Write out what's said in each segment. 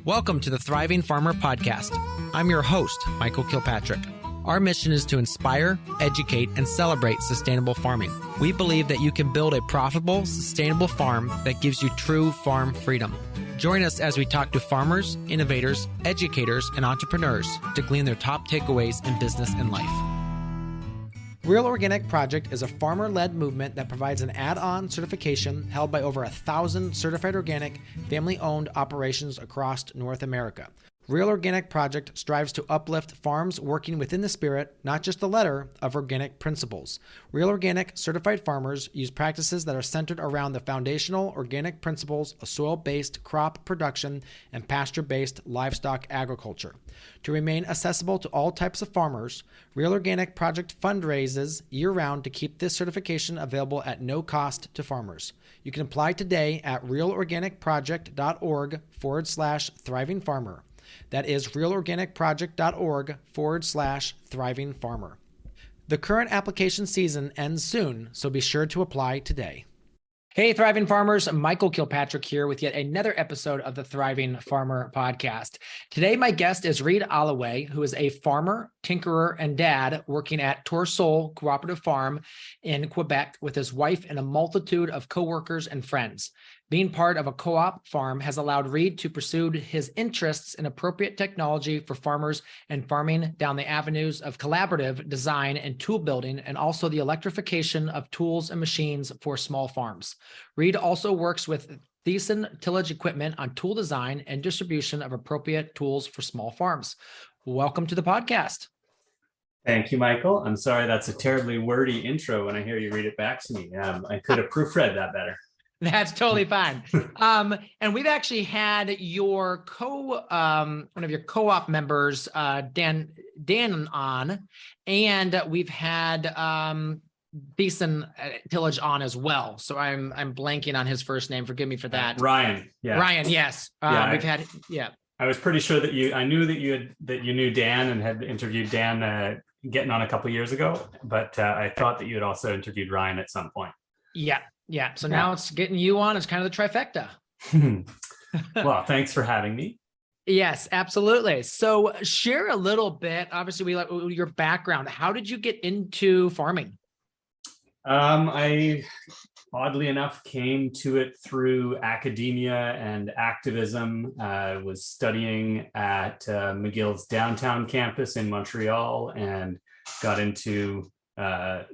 Welcome to the Thriving Farmer Podcast. I'm your host, Michael Kilpatrick. Our mission is to inspire, educate, and celebrate sustainable farming. We believe that you can build a profitable, sustainable farm that gives you true farm freedom. Join us as we talk to farmers, innovators, educators, and entrepreneurs to glean their top takeaways in business and life. Real Organic Project is a farmer-led movement that provides an add-on certification held by over 1,000 certified organic, family-owned operations across North America. Real Organic Project strives to uplift farms working within the spirit, not just the letter, of organic principles. Real Organic certified farmers use practices that are centered around the foundational organic principles of soil-based crop production and pasture-based livestock agriculture. To remain accessible to all types of farmers, Real Organic Project fundraises year-round to keep this certification available at no cost to farmers. You can apply today at realorganicproject.org/thriving farmer. That is realorganicproject.org/thriving farmer. The current application season ends soon, so be sure to apply today. Hey, Thriving Farmers, Michael Kilpatrick here with yet another episode of the Thriving Farmer Podcast. Today, my guest is Reid Allaway, who is a farmer, tinkerer, and dad working at Tourne-Sol Cooperative Farm in Quebec with his wife and a multitude of coworkers and friends. Being part of a co-op farm has allowed Reid to pursue his interests in appropriate technology for farmers and farming down the avenues of collaborative design and tool building, and also the electrification of tools and machines for small farms. Reid also works with Thyssen tillage equipment on tool design and distribution of appropriate tools for small farms. Welcome to the podcast. Thank you, Michael. I'm sorry that's a terribly wordy intro when I hear you read it back to me. I could have proofread that better. That's totally fine. And we've actually had your one of your co-op members, Dan on, and we've had Thyssen tillage on as well. So I'm blanking on his first name. Forgive me for that. Ryan. Yeah. Ryan. Yes. We've had. Yeah. I was pretty sure that I knew that you knew Dan and had interviewed Dan getting on a couple of years ago, but I thought that you had also interviewed Ryan at some point. Yeah. Yeah. So now it's getting you on. It's kind of the trifecta. Well, thanks for having me. Yes, absolutely. So share a little bit. Obviously, we like your background. How did you get into farming? I oddly enough came to it through academia and activism. I was studying at McGill's downtown campus in Montreal and got into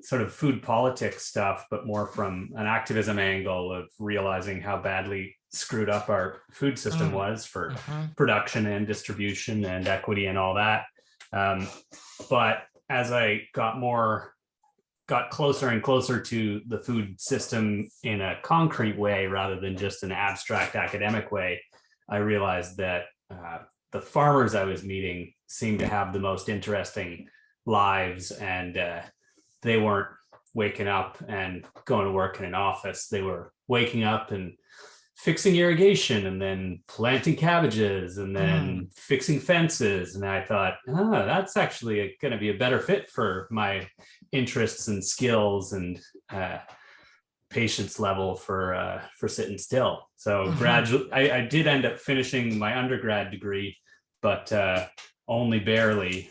sort of food politics stuff, but more from an activism angle of realizing how badly screwed up our food system was for production and distribution and equity and all that. But as I got closer and closer to the food system in a concrete way rather than just an abstract academic way, I realized that the farmers I was meeting seemed to have the most interesting lives, and they weren't waking up and going to work in an office. They were waking up and fixing irrigation and then planting cabbages and then fixing fences. And I thought, that's actually going to be a better fit for my interests and skills and patience level for sitting still. So gradually, I did end up finishing my undergrad degree, but only barely.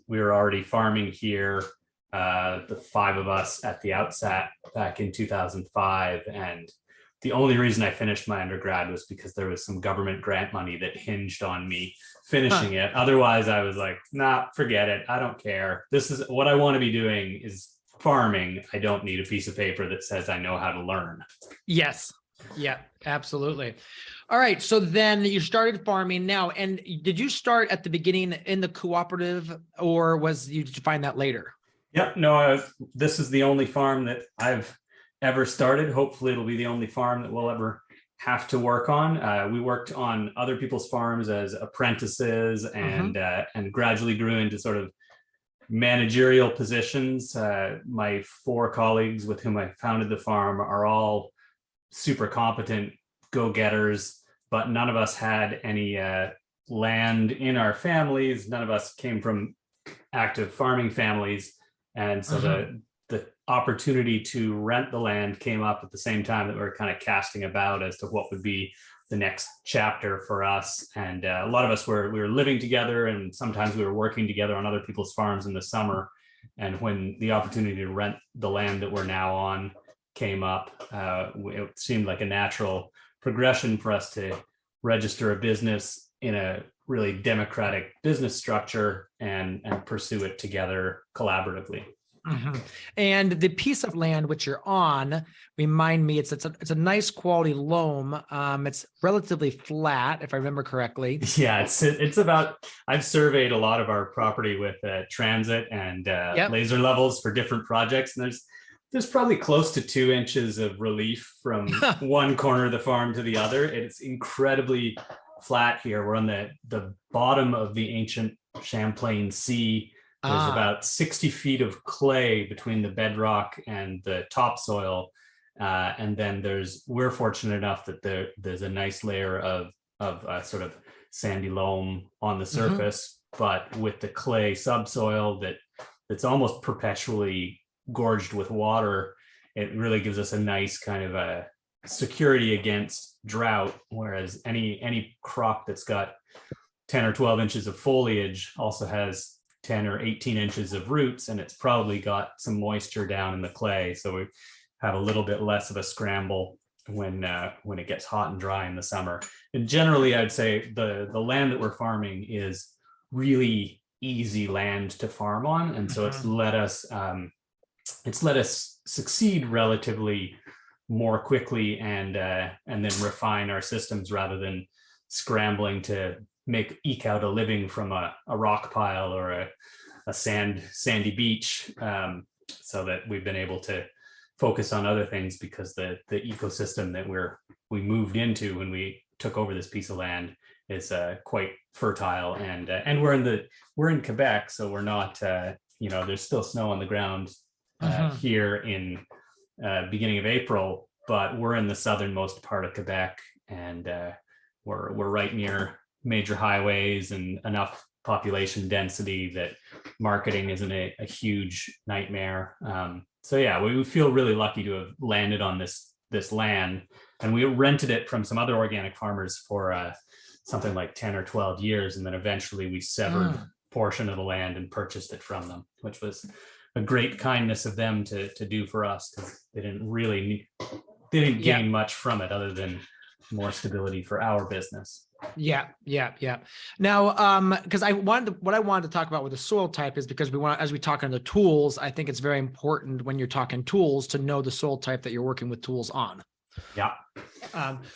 We were already farming here, the five of us at the outset back in 2005. And the only reason I finished my undergrad was because there was some government grant money that hinged on me finishing it. Otherwise, I was like, nah, forget it. I don't care. This is what I want to be doing is farming. I don't need a piece of paper that says I know how to learn. Yes. Yeah, absolutely. All right. So then you started farming now. And did you start at the beginning in the cooperative, or did you find that later? Yeah, no, this is the only farm that I've ever started. Hopefully it'll be the only farm that we'll ever have to work on. We worked on other people's farms as apprentices and gradually grew into sort of managerial positions. My four colleagues with whom I founded the farm are all super competent go-getters, but none of us had any land in our families. None of us came from active farming families. And so the opportunity to rent the land came up at the same time that we were kind of casting about as to what would be the next chapter for us. And a lot of us we were living together, and sometimes we were working together on other people's farms in the summer. And when the opportunity to rent the land that we're now on came up, it seemed like a natural progression for us to register a business in a really democratic business structure and pursue it together collaboratively. Mm-hmm. And the piece of land which you're on, remind me, it's a nice quality loam. It's relatively flat, if I remember correctly. Yeah, it's about. I've surveyed a lot of our property with transit and laser levels for different projects, and there's probably close to 2 inches of relief from one corner of the farm to the other. It's incredibly flat here. We're on the bottom of the ancient Champlain Sea. There's about 60 feet of clay between the bedrock and the topsoil. And then we're fortunate enough that there's a nice layer of sort of sandy loam on the surface, but with the clay subsoil that's almost perpetually gorged with water, it really gives us a nice kind of a security against drought. Whereas any crop that's got 10 or 12 inches of foliage also has 10 or 18 inches of roots, and it's probably got some moisture down in the clay. So we have a little bit less of a scramble when it gets hot and dry in the summer. And generally, I'd say the land that we're farming is really easy land to farm on. And so it's let us succeed relatively more quickly and then refine our systems rather than scrambling to eke out a living from a rock pile or a sandy beach, so that we've been able to focus on other things, because the ecosystem that we moved into when we took over this piece of land is quite fertile, and we're in Quebec, so we're not there's still snow on the ground here in beginning of April, but we're in the southernmost part of Quebec, and we're right near major highways and enough population density that marketing isn't a huge nightmare. So yeah, we feel really lucky to have landed on this land, and we rented it from some other organic farmers for something like 10 or 12 years, and then eventually we severed a portion of the land and purchased it from them, which was a great kindness of them to do for us, because they didn't gain much from it other than more stability for our business. Yeah. Now, because what I wanted to talk about with the soil type is because as we talk on the tools, I think it's very important when you're talking tools to know the soil type that you're working with tools on. Yeah.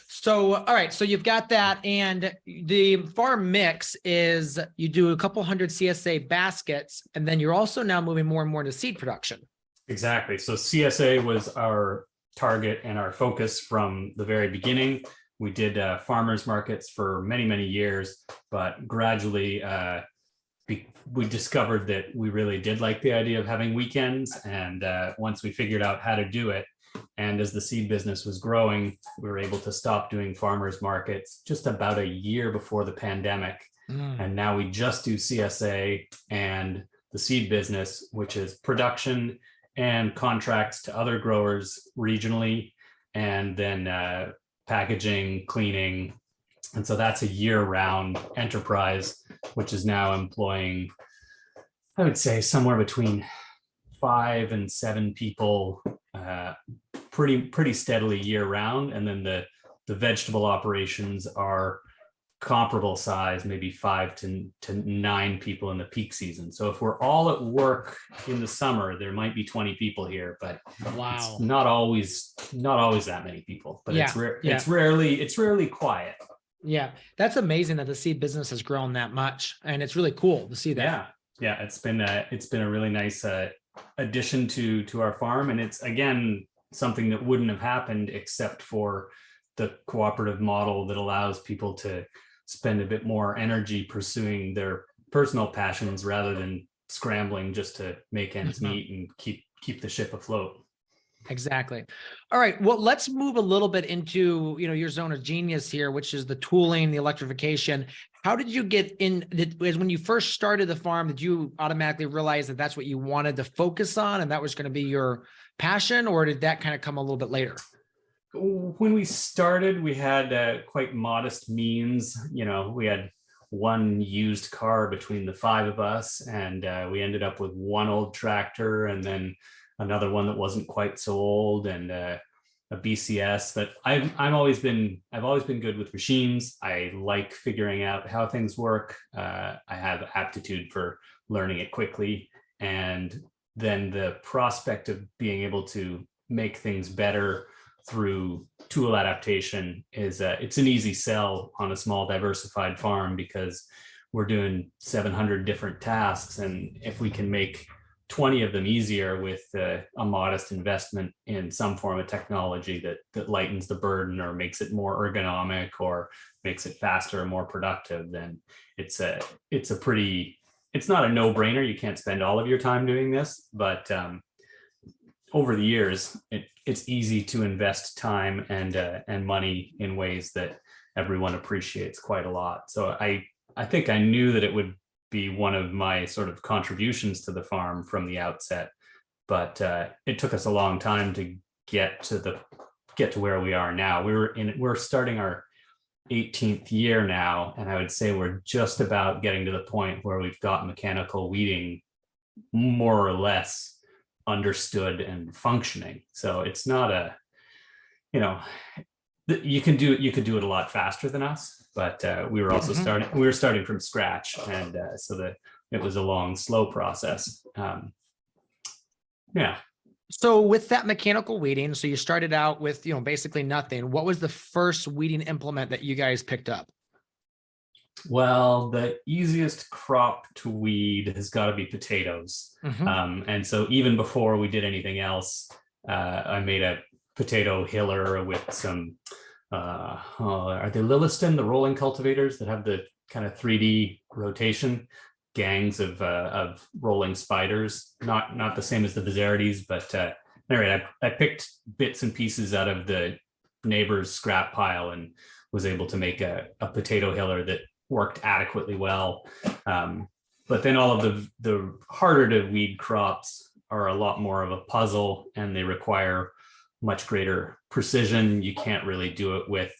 So, all right. So you've got that, and the farm mix is you do a couple hundred CSA baskets, and then you're also now moving more and more into seed production. Exactly. So CSA was our target and our focus from the very beginning. We did farmers markets for many, many years, but gradually we discovered that we really did like the idea of having weekends. And once we figured out how to do it, and as the seed business was growing, we were able to stop doing farmers markets just about a year before the pandemic. And now we just do CSA and the seed business, which is production and contracts to other growers regionally, and then packaging, cleaning. And so that's a year-round enterprise, which is now employing, I would say, somewhere between 5 and 7 people pretty steadily year-round. And then the vegetable operations are comparable size, maybe 5 to 9 people in the peak season. So if we're all at work in the summer, there might be 20 people here, but it's not always that many people. But it's rarely quiet. Yeah, that's amazing that the seed business has grown that much, and it's really cool to see that. Yeah, it's been a really nice addition to our farm, and it's again something that wouldn't have happened except for the cooperative model that allows people to spend a bit more energy pursuing their personal passions rather than scrambling just to make ends meet and keep the ship afloat. Exactly. All right. Well, let's move a little bit into, your zone of genius here, which is the tooling, the electrification. How did you get in? When you first started the farm, did you automatically realize that that's what you wanted to focus on and that was going to be your passion, or did that kind of come a little bit later? When we started, we had quite modest means. We had one used car between the five of us, and we ended up with one old tractor, and then another one that wasn't quite so old, and a BCS. But I've always been good with machines. I like figuring out how things work. I have aptitude for learning it quickly, and then the prospect of being able to make things better through tool adaptation is it's an easy sell on a small diversified farm, because we're doing 700 different tasks, and if we can make 20 of them easier with a modest investment in some form of technology that lightens the burden or makes it more ergonomic or makes it faster and more productive, then it's not a no-brainer. You can't spend all of your time doing this, but over the years, it's easy to invest time and money in ways that everyone appreciates quite a lot. So I think I knew that it would be one of my sort of contributions to the farm from the outset, but it took us a long time to get to where we are now. We're starting our 18th year now, and I would say we're just about getting to the point where we've got mechanical weeding more or less understood and functioning. So it's not you could do it a lot faster than us, but we were also starting from scratch, and so it was a long, slow process. Yeah. So with that mechanical weeding, so you started out with, basically nothing. What was the first weeding implement that you guys picked up? Well, the easiest crop to weed has got to be potatoes. And so even before we did anything else, I made a potato hiller with some, are they Lilliston, the rolling cultivators that have the kind of 3D rotation, gangs of rolling spiders, not the same as the Bizarides, but anyway, I picked bits and pieces out of the neighbor's scrap pile and was able to make a potato hiller that worked adequately well. But then all of the harder to weed crops are a lot more of a puzzle, and they require much greater precision. You can't really do it with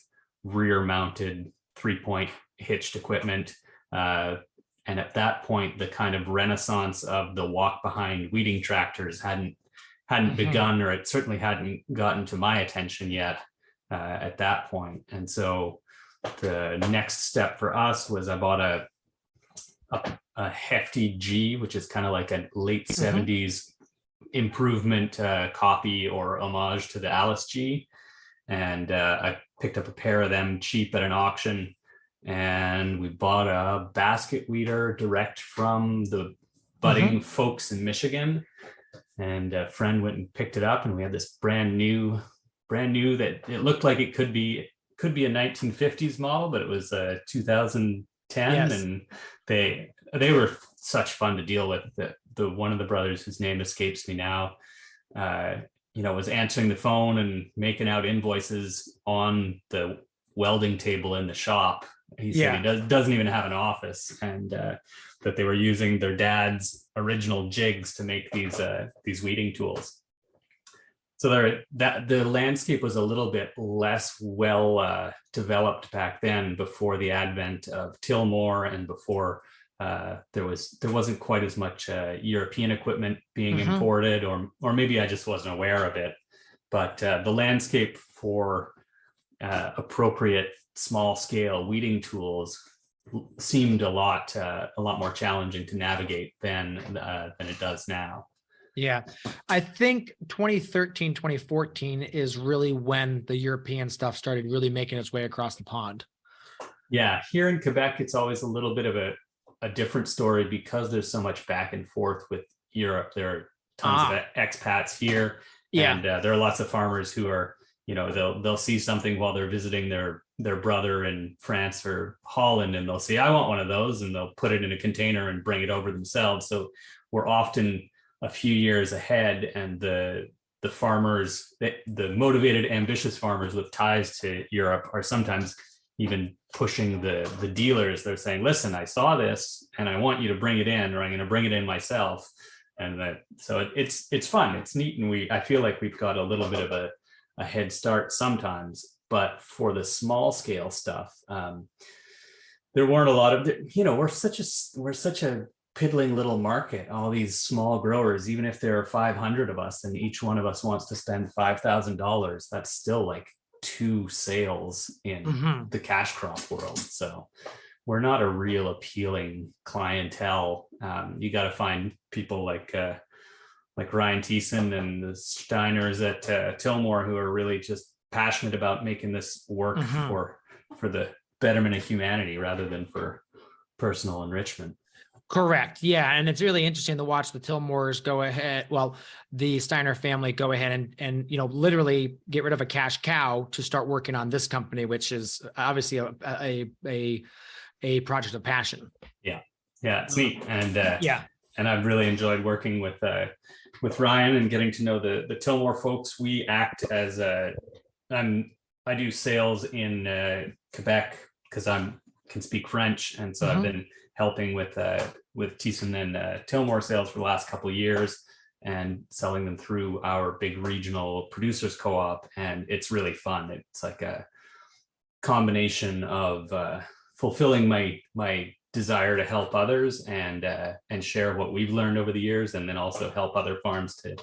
rear mounted 3-point hitched equipment. And at that point, the kind of renaissance of the walk behind weeding tractors hadn't begun, or it certainly hadn't gotten to my attention yet at that point. And so the next step for us was I bought a hefty G, which is kind of like a late 70s improvement copy or homage to the Alice G. And I picked up a pair of them cheap at an auction, and we bought a basket weeder direct from the budding folks in Michigan. And a friend went and picked it up, and we had this brand new that it looked like it could be a 1950s model, but it was 2010. Yes. And they were such fun to deal with. The one of the brothers, whose name escapes me now, was answering the phone and making out invoices on the welding table in the shop. He said he doesn't even have an office, and that they were using their dad's original jigs to make these weeding tools. So the landscape was a little bit less well developed back then, before the advent of Tillmore, and before there wasn't quite as much European equipment being imported, or maybe I just wasn't aware of it. But the landscape for appropriate small scale weeding tools seemed a lot more challenging to navigate than it does now. Yeah, I think 2013, 2014 is really when the European stuff started really making its way across the pond. Yeah, here in Quebec, it's always a little bit of a different story, because there's so much back and forth with Europe. There are tons of expats here, and there are lots of farmers who are, they'll see something while they're visiting their brother in France or Holland, and they'll say, I want one of those, and they'll put it in a container and bring it over themselves. So we're often a few years ahead, and the farmers, the motivated, ambitious farmers with ties to Europe are sometimes even pushing the dealers. They're saying, listen, I saw this and I want you to bring it in, or I'm going to bring it in myself. And so it's fun, it's neat, and I feel like we've got a little bit of a head start sometimes. But for the small scale stuff, there weren't a lot of, we're such a piddling little market, all these small growers. Even if there are 500 of us and each one of us wants to spend $5,000, that's still like 2 sales in the cash crop world. So we're not a real appealing clientele. You got to find people like Ryan Thiessen and the Steiners at Tillmore, who are really just passionate about making this work for the betterment of humanity rather than for personal enrichment. Correct. Yeah. And it's really interesting to watch the Tillmores go ahead. Well, the Steiner family go ahead and literally get rid of a cash cow to start working on this company, which is obviously a project of passion. Yeah. Yeah. It's neat. And and I've really enjoyed working with Ryan and getting to know the Tillmore folks. We act as I do sales in Quebec because can speak French, and so I've been helping with Thiessen and Tillmore sales for the last couple of years and selling them through our big regional producers co-op, and it's really fun. It's like a combination of fulfilling my desire to help others and share what we've learned over the years, and then also help other farms to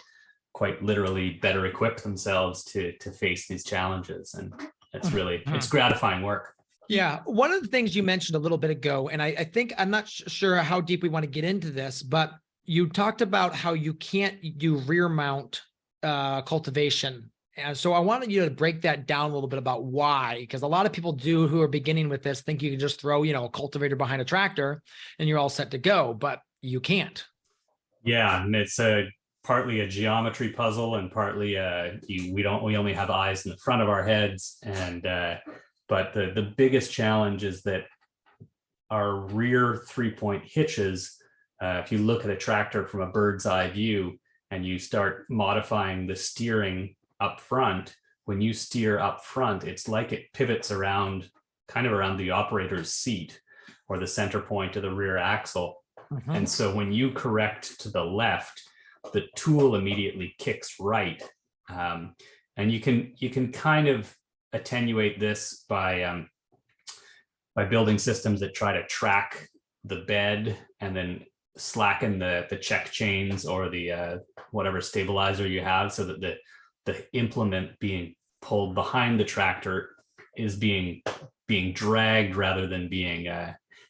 quite literally better equip themselves to face these challenges. And it's really it's gratifying work. Yeah. One of the things you mentioned a little bit ago, and I think I'm not sure how deep we want to get into this, but you talked about how you can't do rear mount cultivation. And so I wanted you to break that down a little bit about why, because a lot of people who are beginning with this think you can just throw, a cultivator behind a tractor and you're all set to go, but you can't. Yeah. And it's partly a geometry puzzle and partly we only have eyes in the front of our heads. And but the biggest challenge is that our rear 3-point hitches, if you look at a tractor from a bird's eye view and you start modifying the steering up front, when you steer up front, it's like it pivots around the operator's seat or the center point of the rear axle. And so when you correct to the left, the tool immediately kicks right. And you can kind of attenuate this by building systems that try to track the bed and then slacken the check chains or the whatever stabilizer you have, so that the implement being pulled behind the tractor is being dragged rather than being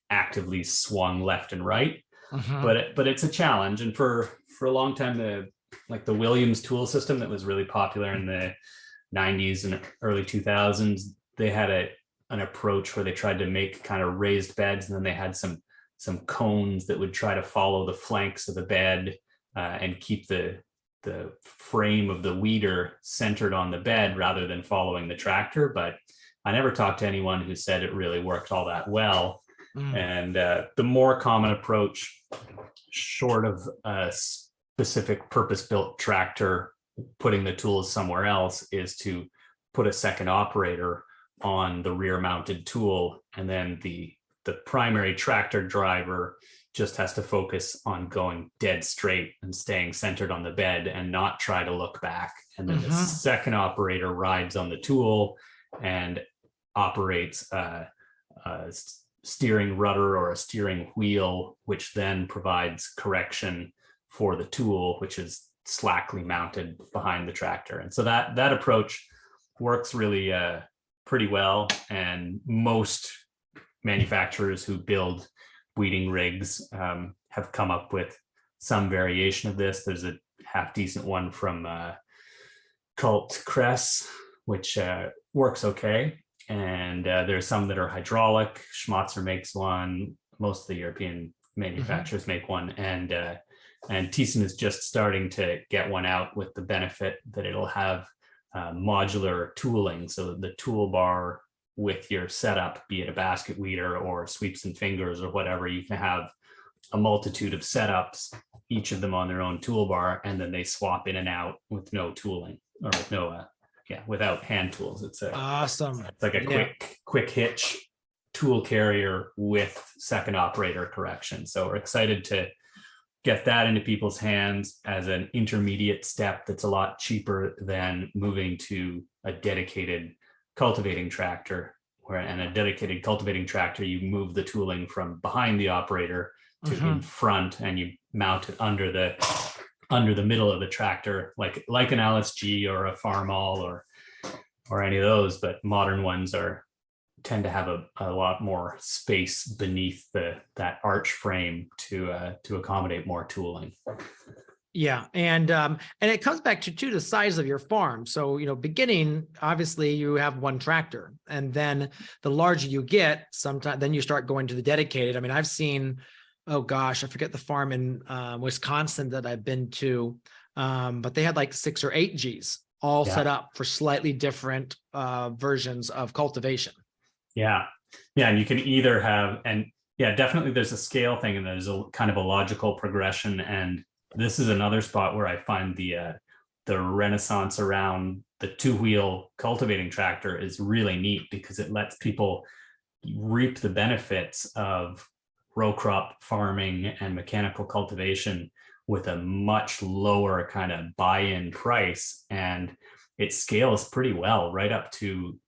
actively swung left and right. But it's a challenge, and for a long time, the Williams tool system that was really popular in the 90s and early 2000s, they had an approach where they tried to make kind of raised beds, and then they had some cones that would try to follow the flanks of the bed and keep the frame of the weeder centered on the bed rather than following the tractor. But I never talked to anyone who said it really worked all that well. And the more common approach, short of a specific purpose-built tractor putting the tools somewhere else, is to put a second operator on the rear mounted tool, and then the primary tractor driver just has to focus on going dead straight and staying centered on the bed and not try to look back. And then the second operator rides on the tool and operates a steering rudder or a steering wheel, which then provides correction for the tool, which is slackly mounted behind the tractor. And so that approach works really pretty well. And most manufacturers who build weeding rigs have come up with some variation of this. There's a half decent one from Cult Cress, which works okay. And there's some that are hydraulic. Schmatzer makes one. Most of the European manufacturers make one. And Thiessen is just starting to get one out with the benefit that it'll have modular tooling, so that the toolbar with your setup, be it a basket weeder or sweeps and fingers or whatever, you can have a multitude of setups, each of them on their own toolbar, and then they swap in and out with no tooling, or with no without hand tools. It's awesome. It's like a quick hitch tool carrier with second operator correction. So we're excited to get that into people's hands as an intermediate step that's a lot cheaper than moving to a dedicated cultivating tractor, and a dedicated cultivating tractor, you move the tooling from behind the operator to in front, and you mount it under the middle of the tractor, like an LSG or a Farmall or any of those. But modern ones tend to have a lot more space beneath that arch frame to accommodate more tooling. Yeah. And it comes back to the size of your farm. So, beginning, obviously you have one tractor, and then the larger you get, sometimes then you start going to the dedicated. I mean, I've seen, oh gosh, I forget the farm in Wisconsin that I've been to, but they had like 6 or 8 Gs all set up for slightly different versions of cultivation. Yeah. And you can either have, and definitely there's a scale thing, and there's a kind of a logical progression. And this is another spot where I find the renaissance around the 2-wheel cultivating tractor is really neat, because it lets people reap the benefits of row crop farming and mechanical cultivation with a much lower kind of buy-in price. And it scales pretty well right up to,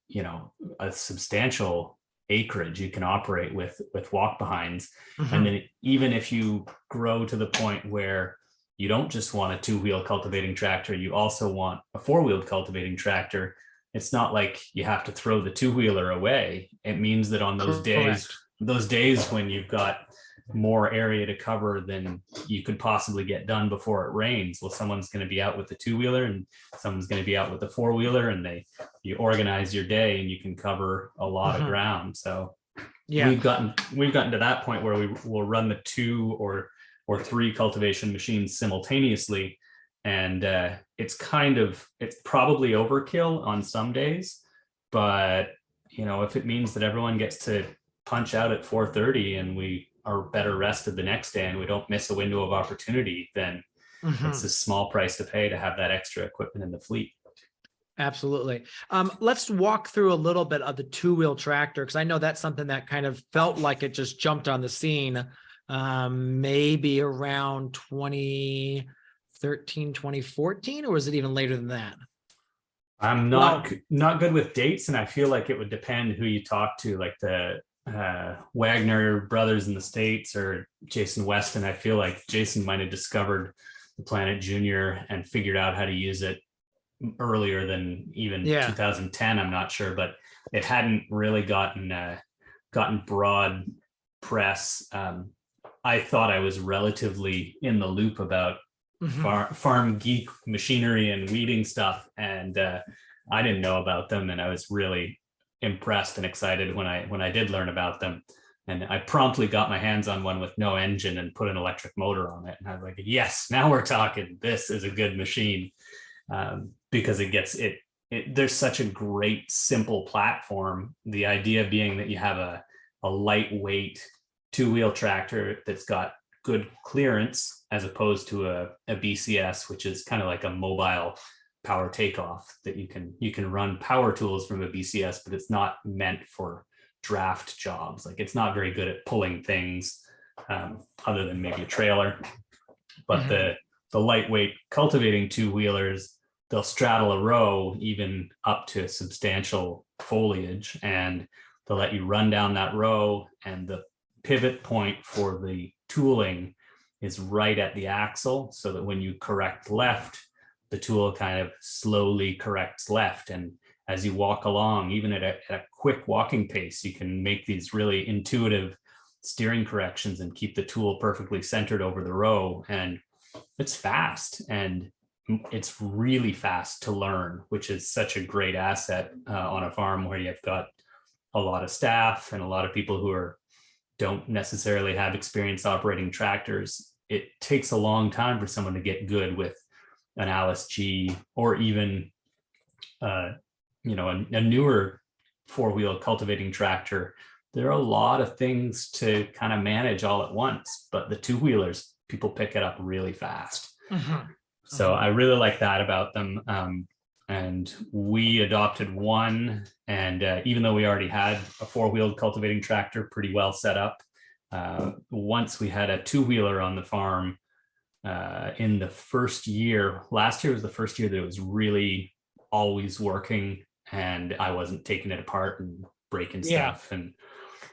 a substantial acreage you can operate with walk behinds. And then even if you grow to the point where you don't just want a 2-wheel cultivating tractor, you also want a 4-wheeled cultivating tractor, it's not like you have to throw the 2-wheeler away. It means that on those days when you've got more area to cover than you could possibly get done before it rains, well, someone's going to be out with the 2-wheeler and someone's going to be out with the 4-wheeler, and you organize your day and you can cover a lot of ground. So we've gotten to that point where we will run the 2 or 3 cultivation machines simultaneously. And it's probably overkill on some days, but if it means that everyone gets to punch out at 4:30 and we are better rested the next day and we don't miss a window of opportunity, then it's a small price to pay to have that extra equipment in the fleet. Absolutely. Let's walk through a little bit of the 2-wheel tractor, because I know that's something that kind of felt like it just jumped on the scene maybe around 2013, 2014, or was it even later than that? I'm not good with dates, and I feel like it would depend who you talk to, like the Wagner brothers in the States or Jason Weston. I feel like Jason might have discovered the Planet Junior and figured out how to use it earlier than even 2010. I'm not sure, but it hadn't really gotten broad press. I thought I was relatively in the loop about farm geek machinery and weeding stuff, and I didn't know about them, and I was really impressed and excited when I did learn about them. And I promptly got my hands on one with no engine and put an electric motor on it, and I was like, yes, now we're talking. This is a good machine, because there's such a great simple platform. The idea being that you have a lightweight 2-wheel tractor that's got good clearance, as opposed to a BCS, which is kind of like a mobile power takeoff, that you can run power tools from a BCS, but it's not meant for draft jobs. Like, it's not very good at pulling things, other than maybe a trailer. But the lightweight cultivating 2-wheelers, they'll straddle a row even up to substantial foliage, and they'll let you run down that row, and the pivot point for the tooling is right at the axle, so that when you correct left, the tool kind of slowly corrects left. And as you walk along, even at a quick walking pace, you can make these really intuitive steering corrections and keep the tool perfectly centered over the row. And it's fast, and it's really fast to learn, which is such a great asset on a farm where you've got a lot of staff and a lot of people who don't necessarily have experience operating tractors. It takes a long time for someone to get good with an LSG, or even a newer 4-wheel cultivating tractor. There are a lot of things to kind of manage all at once, but the 2-wheelers, people pick it up really fast. So I really like that about them. And we adopted one, and even though we already had a 4-wheeled cultivating tractor pretty well set up, once we had a 2-wheeler on the farm in the first year. Last year was the first year that it was really always working and I wasn't taking it apart and breaking Yeah. stuff and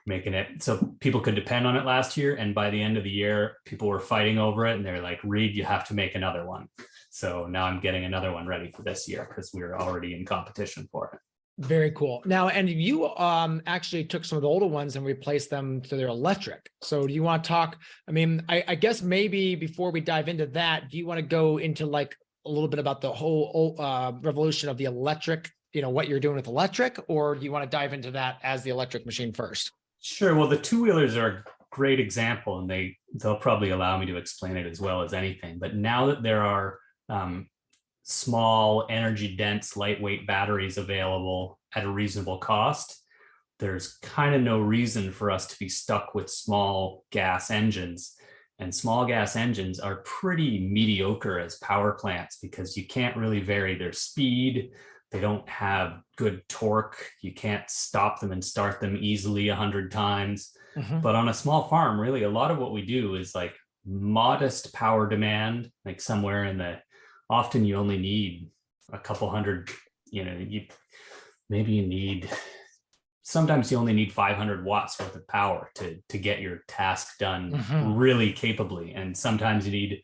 making it so people could depend on it last year. And by the end of the year, people were fighting over it, and they're like, Reid, you have to make another one. So now I'm getting another one ready for this year because we were already in competition for it. Very cool. Now, and you actually took some of the older ones and replaced them to their electric. So do you want to talk? I mean, I guess maybe before we dive into that, do you want to go into like a little bit about the whole revolution of the electric, you know, what you're doing with electric, or do you want to dive into that as the electric machine first? Sure. Well, the two-wheelers are a great example, and they'll probably allow me to explain it as well as anything. But now that there are small, energy-dense, lightweight batteries available at a reasonable cost, there's kind of no reason for us to be stuck with small gas engines. And small gas engines are pretty mediocre as power plants because you can't really vary their speed. They don't have good torque. You can't stop them and start them easily 100 times. But on a small farm, really, a lot of what we do is like modest power demand, like somewhere in the, often you only need a couple hundred, you know, sometimes you only need 500 watts worth of power to get your task done really capably. And sometimes you need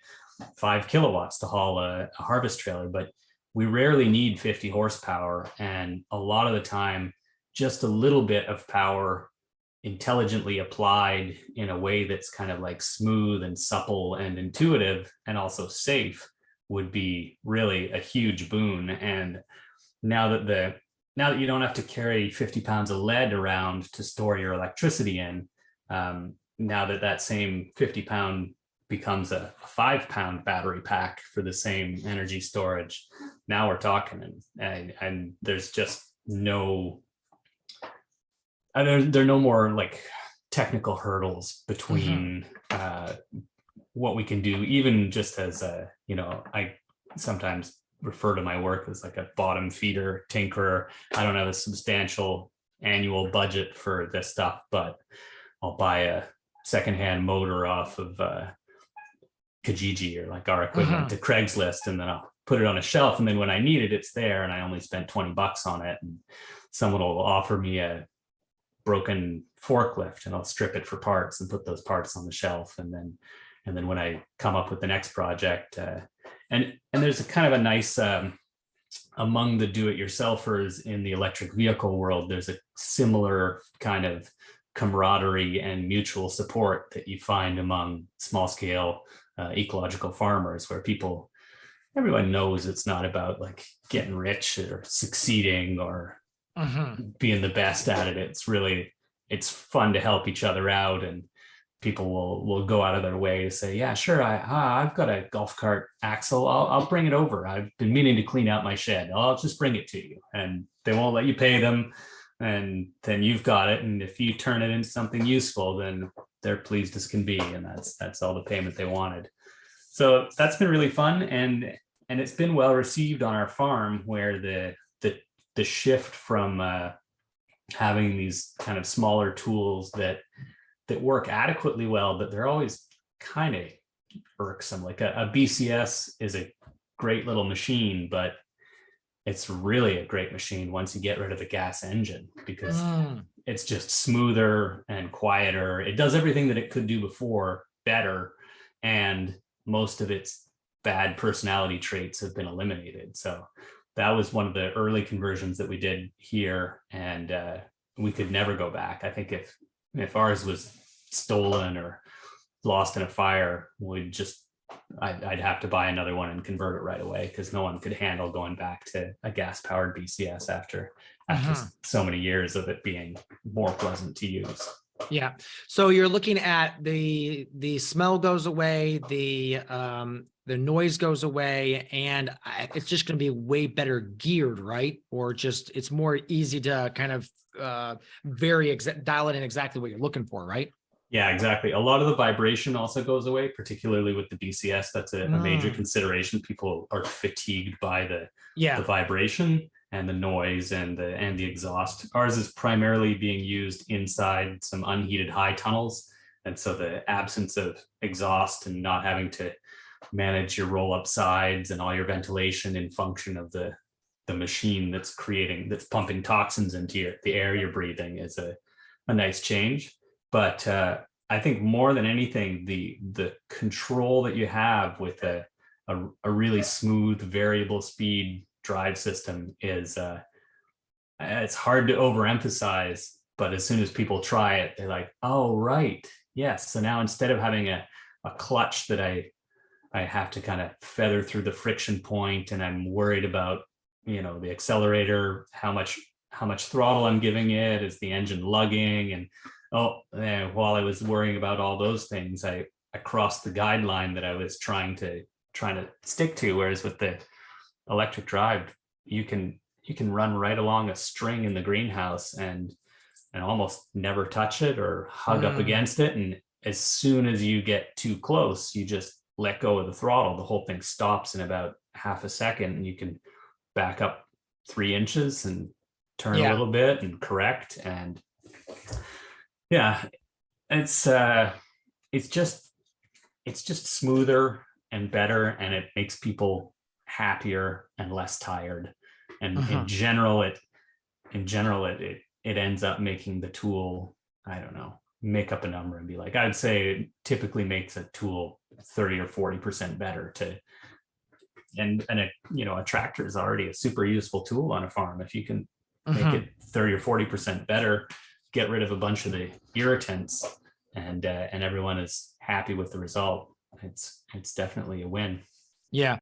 5 kilowatts to haul a harvest trailer, but we rarely need 50 horsepower. And a lot of the time, just a little bit of power intelligently applied in a way that's kind of like smooth and supple and intuitive and also safe would be really a huge boon. And now that you don't have to carry 50 pounds of lead around to store your electricity in, now that same 50-pound becomes a 5-pound battery pack for the same energy storage, now we're talking, and there's just no, there are no more like technical hurdles between what we can do, even just as a, you know, I sometimes refer to my work as like a bottom feeder tinkerer. I don't have a substantial annual budget for this stuff, but I'll buy a secondhand motor off of Kijiji, or like our equivalent to Craigslist, and then I'll put it on a shelf, and then when I need it, it's there, and I only spent $20 on it, and someone will offer me a broken forklift, and I'll strip it for parts and put those parts on the shelf, and then when I come up with the next project, and there's a kind of a nice among the do-it-yourselfers in the electric vehicle world, there's a similar kind of camaraderie and mutual support that you find among small-scale ecological farmers, where everyone knows it's not about like getting rich or succeeding or being the best at it. It's fun to help each other out, and people will go out of their way to say, yeah, sure, I've got a golf cart axle, I'll bring it over, I've been meaning to clean out my shed, I'll just bring it to you. And they won't let you pay them, and then you've got it, and if you turn it into something useful, then they're pleased as can be, and that's all the payment they wanted. So that's been really fun, and it's been well received on our farm, where the shift from having these kind of smaller tools that work adequately well, but they're always kind of irksome. Like a BCS is a great little machine, but it's really a great machine once you get rid of the gas engine, because it's just smoother and quieter. It does everything that it could do before better, and most of its bad personality traits have been eliminated. So that was one of the early conversions that we did here, and we could never go back. I think if ours was stolen or lost in a fire, I'd have to buy another one and convert it right away, because no one could handle going back to a gas-powered BCS after so many years of it being more pleasant to use. Yeah. So you're looking at the smell goes away, the noise goes away, and it's just going to be way better geared, right? Or just it's more easy to kind of dial it in exactly what you're looking for, right? Yeah, exactly. A lot of the vibration also goes away, particularly with the BCS. That's a major consideration. People are fatigued by the vibration and the noise and the exhaust. Ours is primarily being used inside some unheated high tunnels. And so the absence of exhaust and not having to manage your roll up sides and all your ventilation in function of the the machine that's pumping toxins into the air you're breathing is a nice change. But I think more than anything, the control that you have with a really smooth variable speed drive system is it's hard to overemphasize. But as soon as people try it, they're like, oh, right. Yes. So now instead of having a clutch that I have to kind of feather through the friction point, and I'm worried about, the accelerator, how much throttle I'm giving it, is the engine lugging, and while I was worrying about all those things, I crossed the guideline that I was trying to stick to. Whereas with the electric drive, you can run right along a string in the greenhouse and almost never touch it or hug up against it. And as soon as you get too close, you just let go of the throttle. The whole thing stops in about half a second, and you can back up 3 inches and turn a little bit and correct. And it's just smoother and better, and it makes people happier and less tired. And in general, it ends up making the tool, I don't know, make up a number and be like, I'd say it typically makes a tool 30 or 40% better and a tractor is already a super useful tool on a farm. If you can make it 30 or 40% better, get rid of a bunch of the irritants, and everyone is happy with the result, it's definitely a win. Yeah.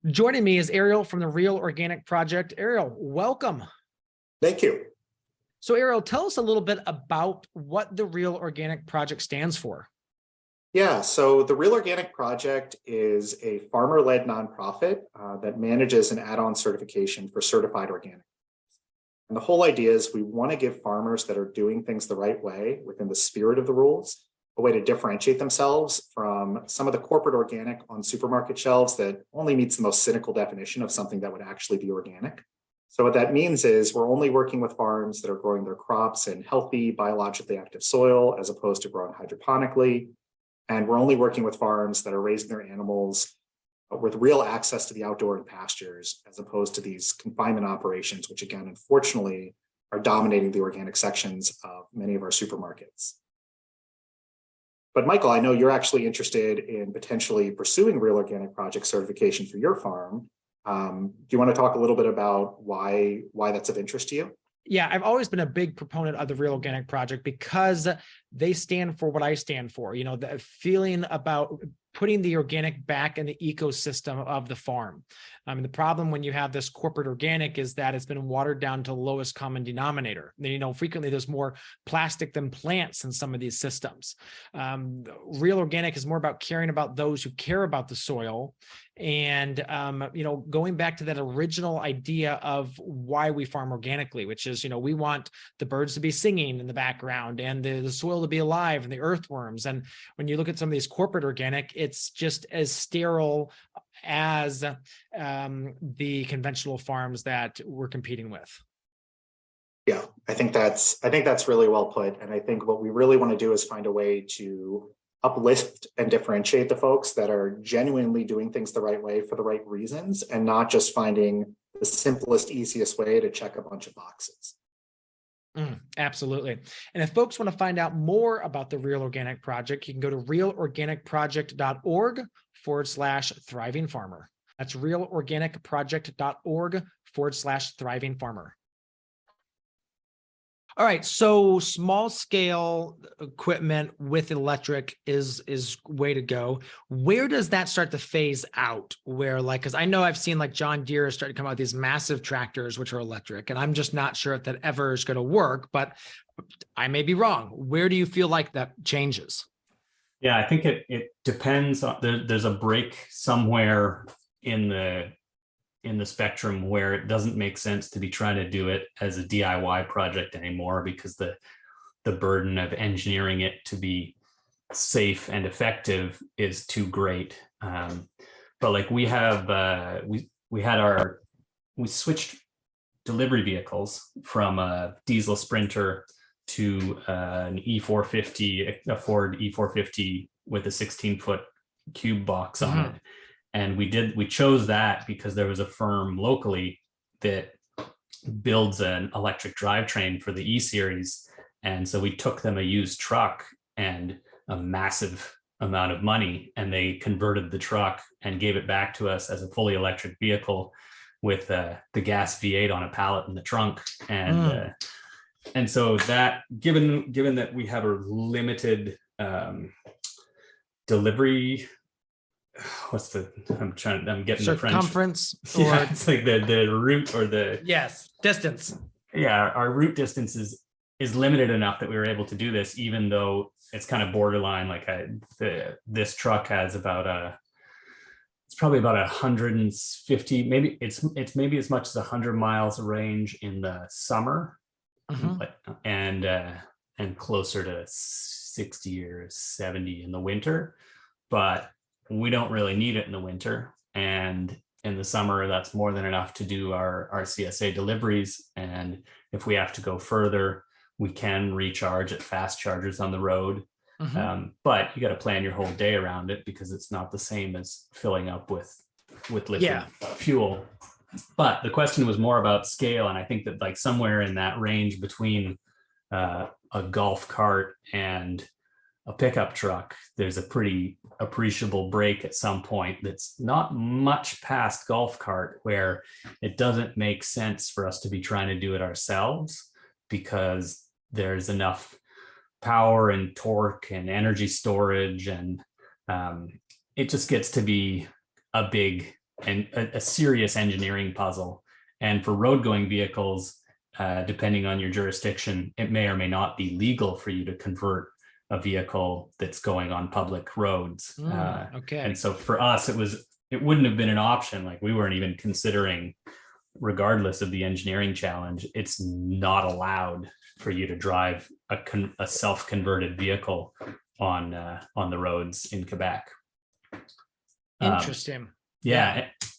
Joining me is Ariel from the Real Organic Project. Ariel, welcome. Thank you. So Ariel, tell us a little bit about what the Real Organic Project stands for. Yeah, so the Real Organic Project is a farmer-led nonprofit that manages an add-on certification for certified organic. And the whole idea is we want to give farmers that are doing things the right way within the spirit of the rules a way to differentiate themselves from some of the corporate organic on supermarket shelves that only meets the most cynical definition of something that would actually be organic. So what that means is we're only working with farms that are growing their crops in healthy, biologically active soil as opposed to growing hydroponically. And we're only working with farms that are raising their animals with real access to the outdoor and pastures, as opposed to these confinement operations, which again, unfortunately, are dominating the organic sections of many of our supermarkets. But Michael, I know you're actually interested in potentially pursuing Real Organic Project certification for your farm. Do you want to talk a little bit about why that's of interest to you? Yeah, I've always been a big proponent of the Real Organic Project because they stand for what I stand for, the feeling about putting the organic back in the ecosystem of the farm. The problem when you have this corporate organic is that it's been watered down to the lowest common denominator. Frequently there's more plastic than plants in some of these systems. Real Organic is more about caring about those who care about the soil. And, going back to that original idea of why we farm organically, which is, we want the birds to be singing in the background and the soil to be alive and the earthworms. And when you look at some of these corporate organic, it's just as sterile as the conventional farms that we're competing with. Yeah, I think that's really well put. And I think what we really want to do is find a way to uplift and differentiate the folks that are genuinely doing things the right way for the right reasons, and not just finding the simplest, easiest way to check a bunch of boxes. Absolutely. And if folks want to find out more about the Real Organic Project, you can go to realorganicproject.org/thriving farmer. That's realorganicproject.org/thriving farmer. All right, so small scale equipment with electric is way to go. Where does that start to phase out? Because I know I've seen John Deere is starting to come out with these massive tractors which are electric, and I'm just not sure if that ever is going to work, but I may be wrong. Where do you feel like that changes? Yeah, I think it depends on there's a break somewhere in the spectrum where it doesn't make sense to be trying to do it as a DIY project anymore, because the burden of engineering it to be safe and effective is too great. But we switched delivery vehicles from a diesel Sprinter to an E450, a Ford E450 with a 16-foot cube box on it. And we chose that because there was a firm locally that builds an electric drivetrain for the E-Series. And so we took them a used truck and a massive amount of money, and they converted the truck and gave it back to us as a fully electric vehicle with the gas V8 on a pallet in the trunk. And so that, given that we have a limited delivery, I'm getting circumference, the French. Yeah, it's like the route or the distance. Yeah, our route distance is limited enough that we were able to do this, even though it's kind of borderline. Like this truck has it's probably about 150, maybe it's maybe as much as 100 miles of range in the summer, and closer to 60 or 70 in the winter. But we don't really need it in the winter, and in the summer that's more than enough to do our CSA deliveries. And if we have to go further, we can recharge at fast chargers on the road. But you got to plan your whole day around it, because it's not the same as filling up with liquid fuel. But the question was more about scale, and I think that like somewhere in that range between a golf cart and a pickup truck, there's a pretty appreciable break at some point that's not much past golf cart, where it doesn't make sense for us to be trying to do it ourselves, because there's enough power and torque and energy storage, and it just gets to be a big and a serious engineering puzzle. And for road going vehicles, depending on your jurisdiction, it may or may not be legal for you to convert a vehicle that's going on public roads. And so for us, it wouldn't have been an option. Like, we weren't even considering, regardless of the engineering challenge, it's not allowed for you to drive a self-converted vehicle on the roads in Quebec. Interesting.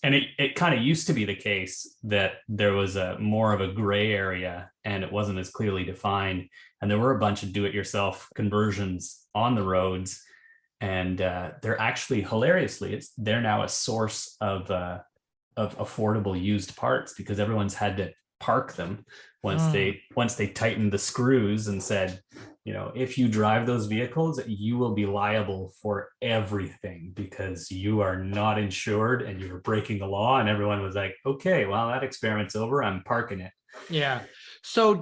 And it kind of used to be the case that there was more of a gray area, and it wasn't as clearly defined. And there were a bunch of do-it-yourself conversions on the roads, and they're actually, hilariously, they're now a source of affordable used parts, because everyone's had to park them once they tightened the screws and said, if you drive those vehicles, you will be liable for everything because you are not insured and you're breaking the law. And everyone was like, okay, well, that experiment's over, I'm parking it. Yeah. So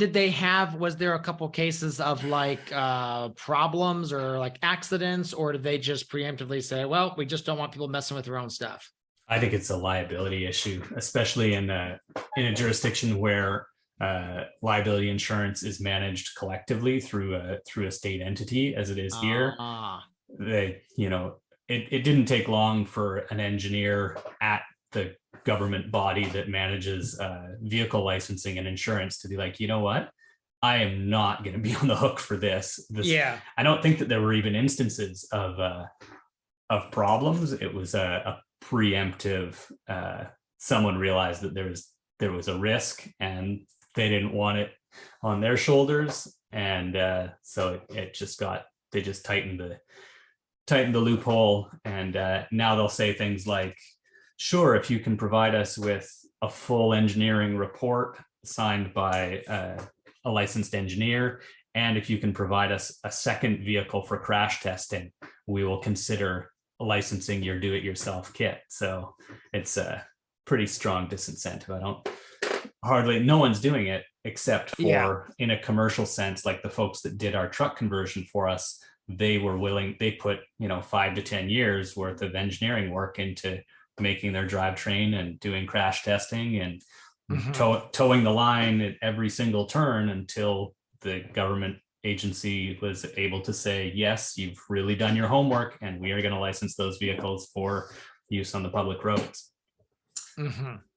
was there a couple cases of like problems or like accidents, or did they just preemptively say, well, we just don't want people messing with their own stuff? I think it's a liability issue, especially in a jurisdiction where liability insurance is managed collectively through a state entity, as it is here. It didn't take long for an engineer at the government body that manages vehicle licensing and insurance to be like, you know what? I am not going to be on the hook for this. I don't think that there were even instances of problems. It was a preemptive. Someone realized that there was a risk, and they didn't want it on their shoulders, and so they just tightened the loophole. And now they'll say things like, sure, if you can provide us with a full engineering report signed by a licensed engineer, and if you can provide us a second vehicle for crash testing, we will consider licensing your do-it-yourself kit. So it's a pretty strong disincentive. No one's doing it except for in a commercial sense, like the folks that did our truck conversion for us. They put 5 to 10 years worth of engineering work into making their drivetrain and doing crash testing and towing the line at every single turn until the government agency was able to say, yes, you've really done your homework, and we are going to license those vehicles for use on the public roads.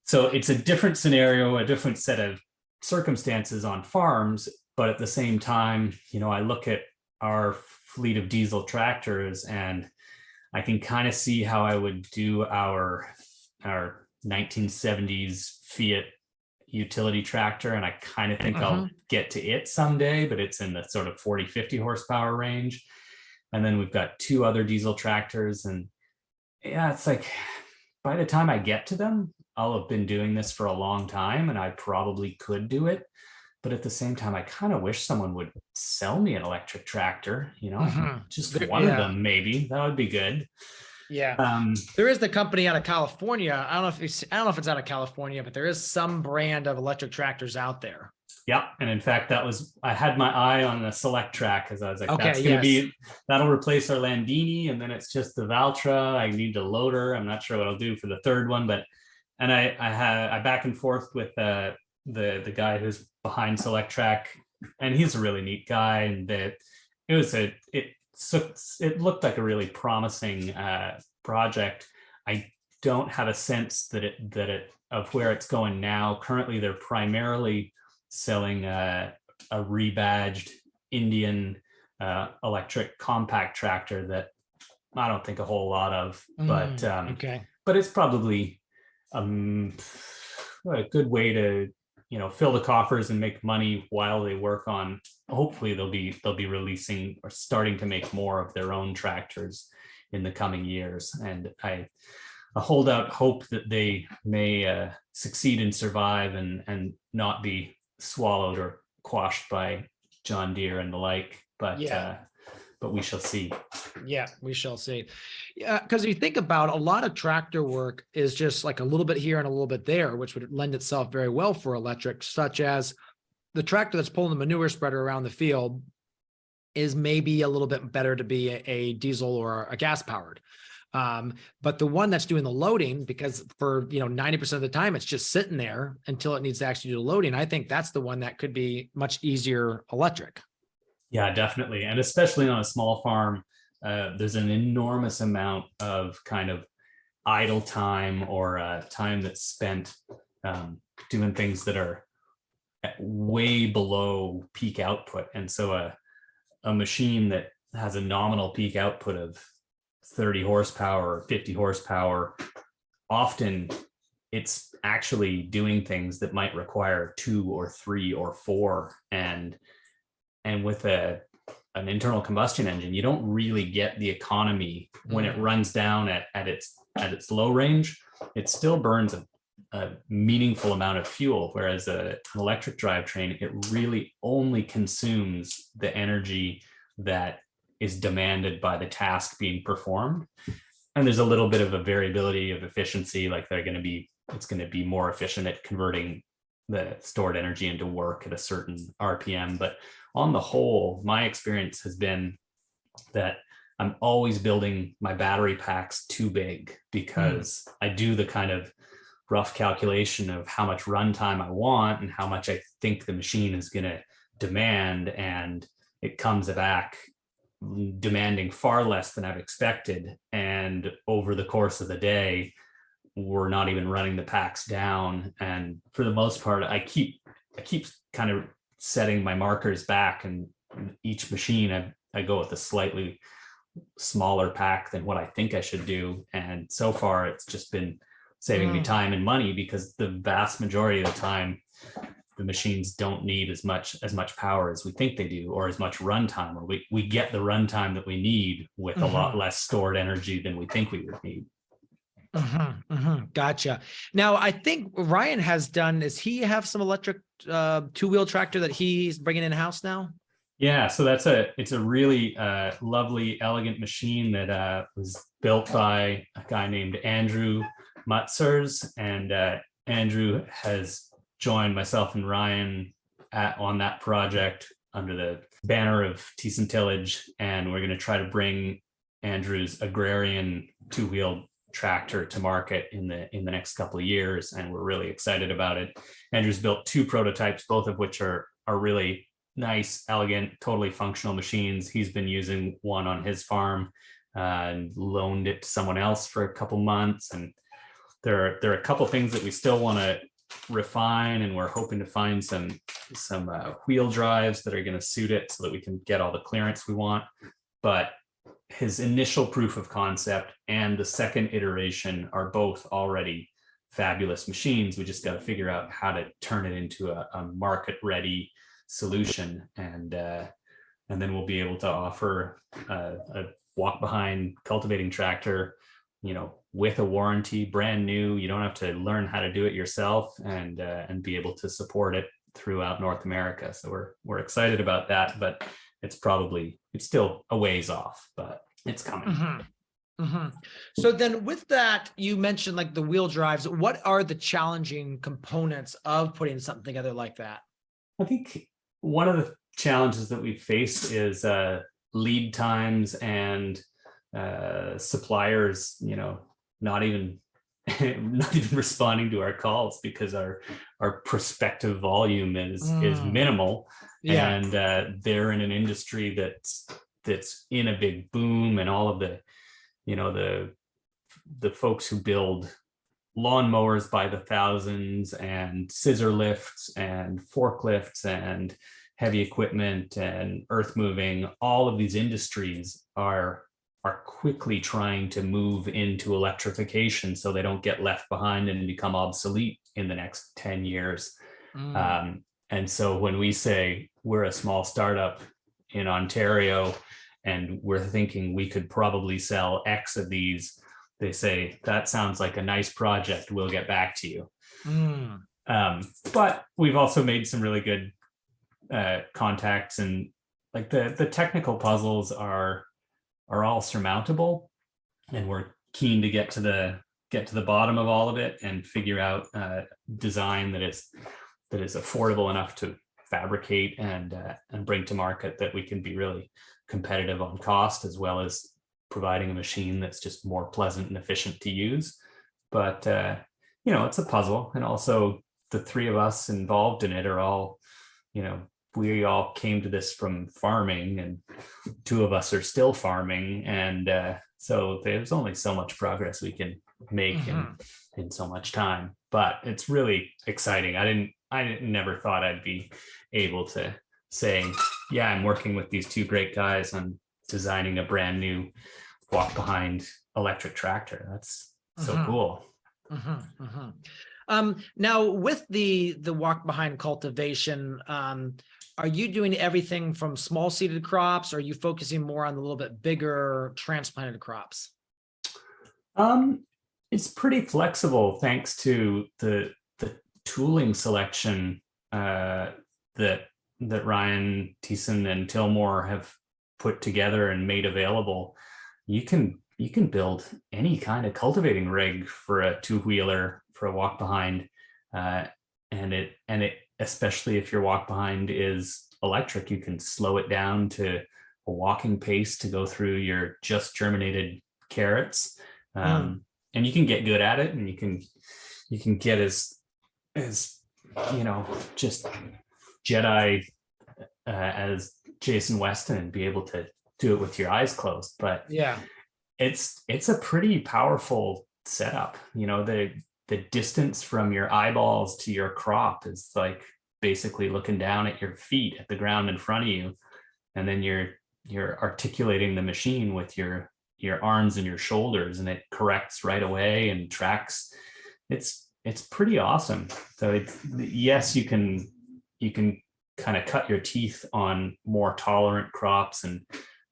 So it's a different scenario, a different set of circumstances on farms, but at the same time, I look at our fleet of diesel tractors and I can kind of see how I would do our 1970s Fiat utility tractor, and I kind of think I'll get to it someday, but it's in the sort of 40-50 horsepower range. And then we've got 2 other diesel tractors, and it's like by the time I get to them, I'll have been doing this for a long time and I probably could do it. But at the same time, I kind of wish someone would sell me an electric tractor, just one of Yeah. them, maybe. That would be good. Yeah. There is the company out of California. I don't know if it's out of California, but there is some brand of electric tractors out there. Yeah. And in fact, I had my eye on the Elec-truck because I was like, Okay, that's going to that'll replace our Landini. And then it's just the Valtra. I need the loader. I'm not sure what I'll do for the third one, and I back and forth with the guy who's behind Elec-truck, and he's a really neat guy. And it looked like a really promising project. I don't have a sense that it of where it's going now. Currently, they're primarily selling a rebadged Indian electric compact tractor that I don't think a whole lot of, but it's probably a good way to fill the coffers and make money while they work on. Hopefully they'll be releasing or starting to make more of their own tractors in the coming years, and I hold out hope that they may succeed and survive and not be swallowed or quashed by John Deere and the like, but we shall see. Yeah, we shall see. Yeah, because you think about a lot of tractor work is just like a little bit here and a little bit there, which would lend itself very well for electric, such as the tractor that's pulling the manure spreader around the field is maybe a little bit better to be a diesel or a gas powered. But the one that's doing the loading, because for 90% of the time it's just sitting there until it needs to actually do the loading, I think that's the one that could be much easier electric. Yeah, definitely. And especially on a small farm, there's an enormous amount of kind of idle time or time that's spent doing things that are way below peak output. And so a machine that has a nominal peak output of 30 horsepower or 50 horsepower, often it's actually doing things that might require 2 or 3 or 4. And with an internal combustion engine, you don't really get the economy when it runs down at its low range. It still burns a meaningful amount of fuel, whereas an electric drivetrain, it really only consumes the energy that is demanded by the task being performed. And there's a little bit of a variability of efficiency, like it's going to be more efficient at converting the stored energy into work at a certain RPM. But on the whole, my experience has been that I'm always building my battery packs too big, because I do the kind of rough calculation of how much runtime I want and how much I think the machine is going to demand, and it comes back demanding far less than I've expected. And over the course of the day, we're not even running the packs down. And for the most part, I keep kind of setting my markers back, and each machine I go with a slightly smaller pack than what I think I should do. And so far it's just been saving me time and money, because the vast majority of the time the machines don't need as much power as we think they do, or as much runtime, or we get the runtime that we need with a lot less stored energy than we think we would need. Gotcha. Now, I think Ryan does he have some electric two-wheel tractor that he's bringing in-house now? Yeah, so it's a really lovely, elegant machine that was built by a guy named Andrew Mutzers, and Andrew has joined myself and Ryan on that project under the banner of Thyssen Tillage, and we're going to try to bring Andrew's agrarian two-wheel tractor to market in the next couple of years, and we're really excited about it. Andrew's built 2 prototypes, both of which are really nice, elegant, totally functional machines. He's been using one on his farm and loaned it to someone else for a couple months, and there are a couple things that we still want to refine, and we're hoping to find some wheel drives that are going to suit it so that we can get all the clearance we want. But his initial proof of concept and the second iteration are both already fabulous machines. We just got to figure out how to turn it into a market ready solution, and then we'll be able to offer a walk behind cultivating tractor with a warranty, brand new. You don't have to learn how to do it yourself, and be able to support it throughout North America. So we're excited about that, but it's still a ways off, but it's coming. Mm-hmm. Mm-hmm. So then with that, you mentioned like the wheel drives. What are the challenging components of putting something together like that? I think one of the challenges that we face is lead times and suppliers, not even responding to our calls because our prospective volume is minimal. Yeah. And they're in an industry that's in a big boom, and all of the the folks who build lawnmowers by the thousands and scissor lifts and forklifts and heavy equipment and earth moving, all of these industries are quickly trying to move into electrification so they don't get left behind and become obsolete in the next 10 years. And so when we say we're a small startup in Ontario and we're thinking we could probably sell X of these, they say, that sounds like a nice project. We'll get back to you. But we've also made some really good contacts, and like the technical puzzles are all surmountable, and we're keen to get to the bottom of all of it and figure out design that is affordable enough to fabricate and bring to market, that we can be really competitive on cost, as well as providing a machine that's just more pleasant and efficient to use. But it's a puzzle, and also the three of us involved in it are all, we all came to this from farming, and two of us are still farming, and so there's only so much progress we can make in so much time. But it's really exciting. I never thought I'd be able to say, yeah, I'm working with these two great guys on designing a brand new walk behind electric tractor. That's so cool. Now with the walk behind cultivation, are you doing everything from small seeded crops, or are you focusing more on the little bit bigger transplanted crops? It's pretty flexible thanks to the tooling selection that Ryan Thiessen and Tillmore have put together and made available. You can build any kind of cultivating rig for a two-wheeler, for a walk behind, and it especially if your walk behind is electric, you can slow it down to a walking pace to go through your just germinated carrots, and you can get good at it, and you can get as just Jedi as Jason Weston and be able to do it with your eyes closed. But yeah, it's a pretty powerful setup. The distance from your eyeballs to your crop is like basically looking down at your feet at the ground in front of you, and then you're articulating the machine with your arms and your shoulders, and it corrects right away and tracks. It's pretty awesome. So yes, you can kind of cut your teeth on more tolerant crops and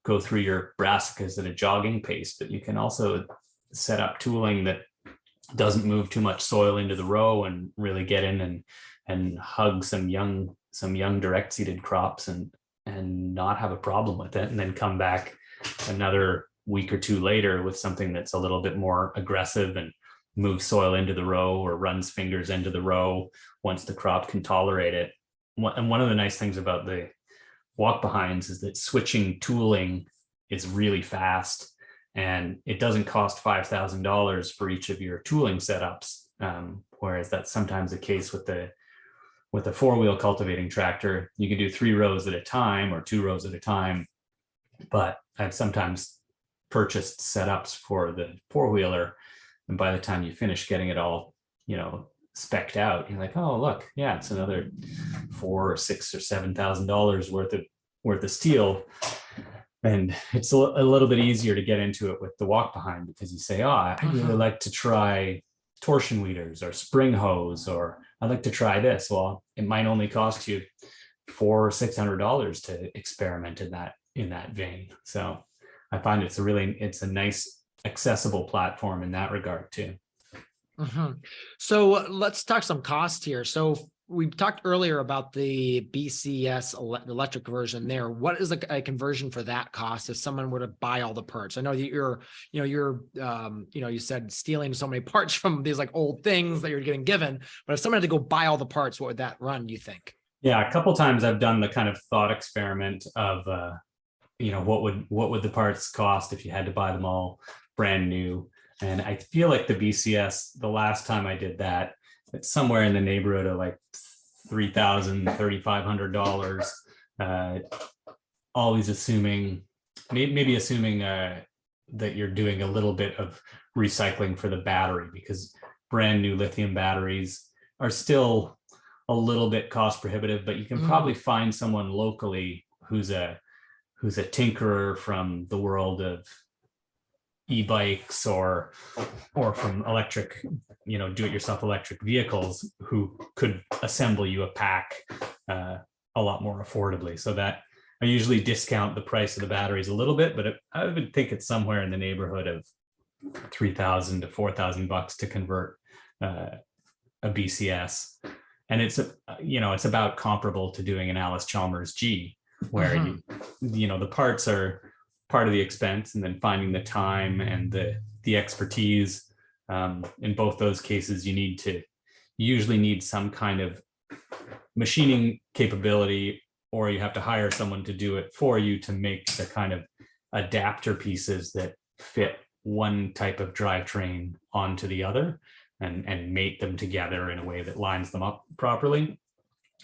go through your brassicas at a jogging pace, but you can also set up tooling that doesn't move too much soil into the row and really get in and hug some young direct seeded crops and not have a problem with it, and then come back another week or two later with something that's a little bit more aggressive and moves soil into the row or runs fingers into the row once the crop can tolerate it. And one of the nice things about the walk behinds is that switching tooling is really fast, and it doesn't cost $5,000 for each of your tooling setups, whereas that's sometimes the case with a four-wheel cultivating tractor. You can do 3 rows at a time or 2 rows at a time, but I've sometimes purchased setups for the four-wheeler, and by the time you finish getting it all spec'd out, you're like, oh look, yeah, it's another $4,000 or $6,000 or $7,000 worth of steel. And it's a little bit easier to get into it with the walk behind, because you say, oh, I'd really like to try torsion weeders or spring hose, or I'd like to try this. Well, it might only cost you $400 or $600 to experiment in that vein. So I find it's a nice accessible platform in that regard too. Mm-hmm. So let's talk some cost here. So we talked earlier about the BCS electric version there. What is a conversion for that cost if someone were to buy all the parts? I know that you said stealing so many parts from these like old things that you're getting given, but if someone had to go buy all the parts, what would that run, you think? Yeah, a couple times I've done the kind of thought experiment of, what would the parts cost if you had to buy them all brand new? And I feel like the BCS, the last time I did that, it's somewhere in the neighborhood of like $3,000, $3,500. Always assuming, maybe assuming that you're doing a little bit of recycling for the battery, because brand new lithium batteries are still a little bit cost prohibitive, but you can probably find someone locally who's a tinkerer from the world of e-bikes or from electric, do-it-yourself electric vehicles, who could assemble you a pack a lot more affordably. So that I usually discount the price of the batteries a little bit, but I would think it's somewhere in the neighborhood of $3,000 to $4,000 to convert a BCS. And it's about comparable to doing an Allis-Chalmers G, where the parts are part of the expense, and then finding the time and the expertise. In both those cases, you usually need some kind of machining capability, or you have to hire someone to do it for you to make the kind of adapter pieces that fit one type of drivetrain onto the other, and mate them together in a way that lines them up properly.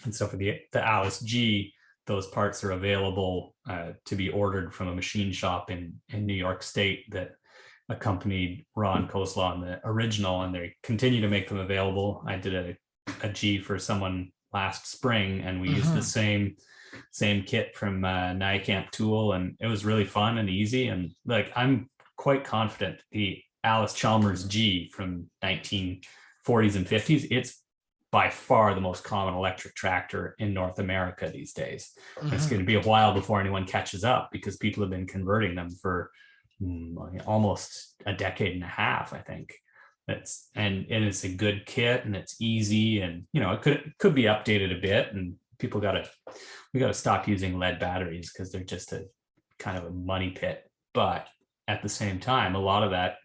And so for the Alice G, those parts are available to be ordered from a machine shop in New York State that accompanied Ron Coleslaw on the original, and they continue to make them available. I did a G for someone last spring, and we used the same kit from Nykamp Tool, and it was really fun and easy. And like, I'm quite confident the Allis-Chalmers G from 1940s and 50s, it's by far the most common electric tractor in North America these days. It's going to be a while before anyone catches up, because people have been converting them for almost a decade and a half, I think. And it's a good kit, and it's easy, and it could be updated a bit, and we got to stop using lead batteries, because they're just a kind of a money pit. But at the same time, a lot of that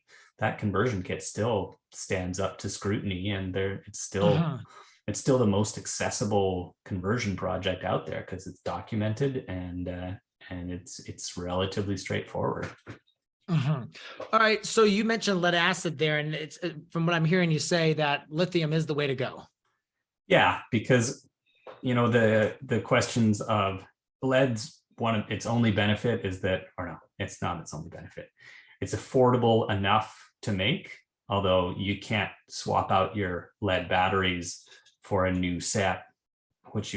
conversion kit still stands up to scrutiny, and it's still the most accessible conversion project out there, because it's documented and it's relatively straightforward. All right, so you mentioned lead acid there, and it's, from what I'm hearing you say, that lithium is the way to go. Yeah, because the questions of lead's one of its only benefit is that, or no, it's not its only benefit. It's affordable enough to make, although you can't swap out your lead batteries for a new set, which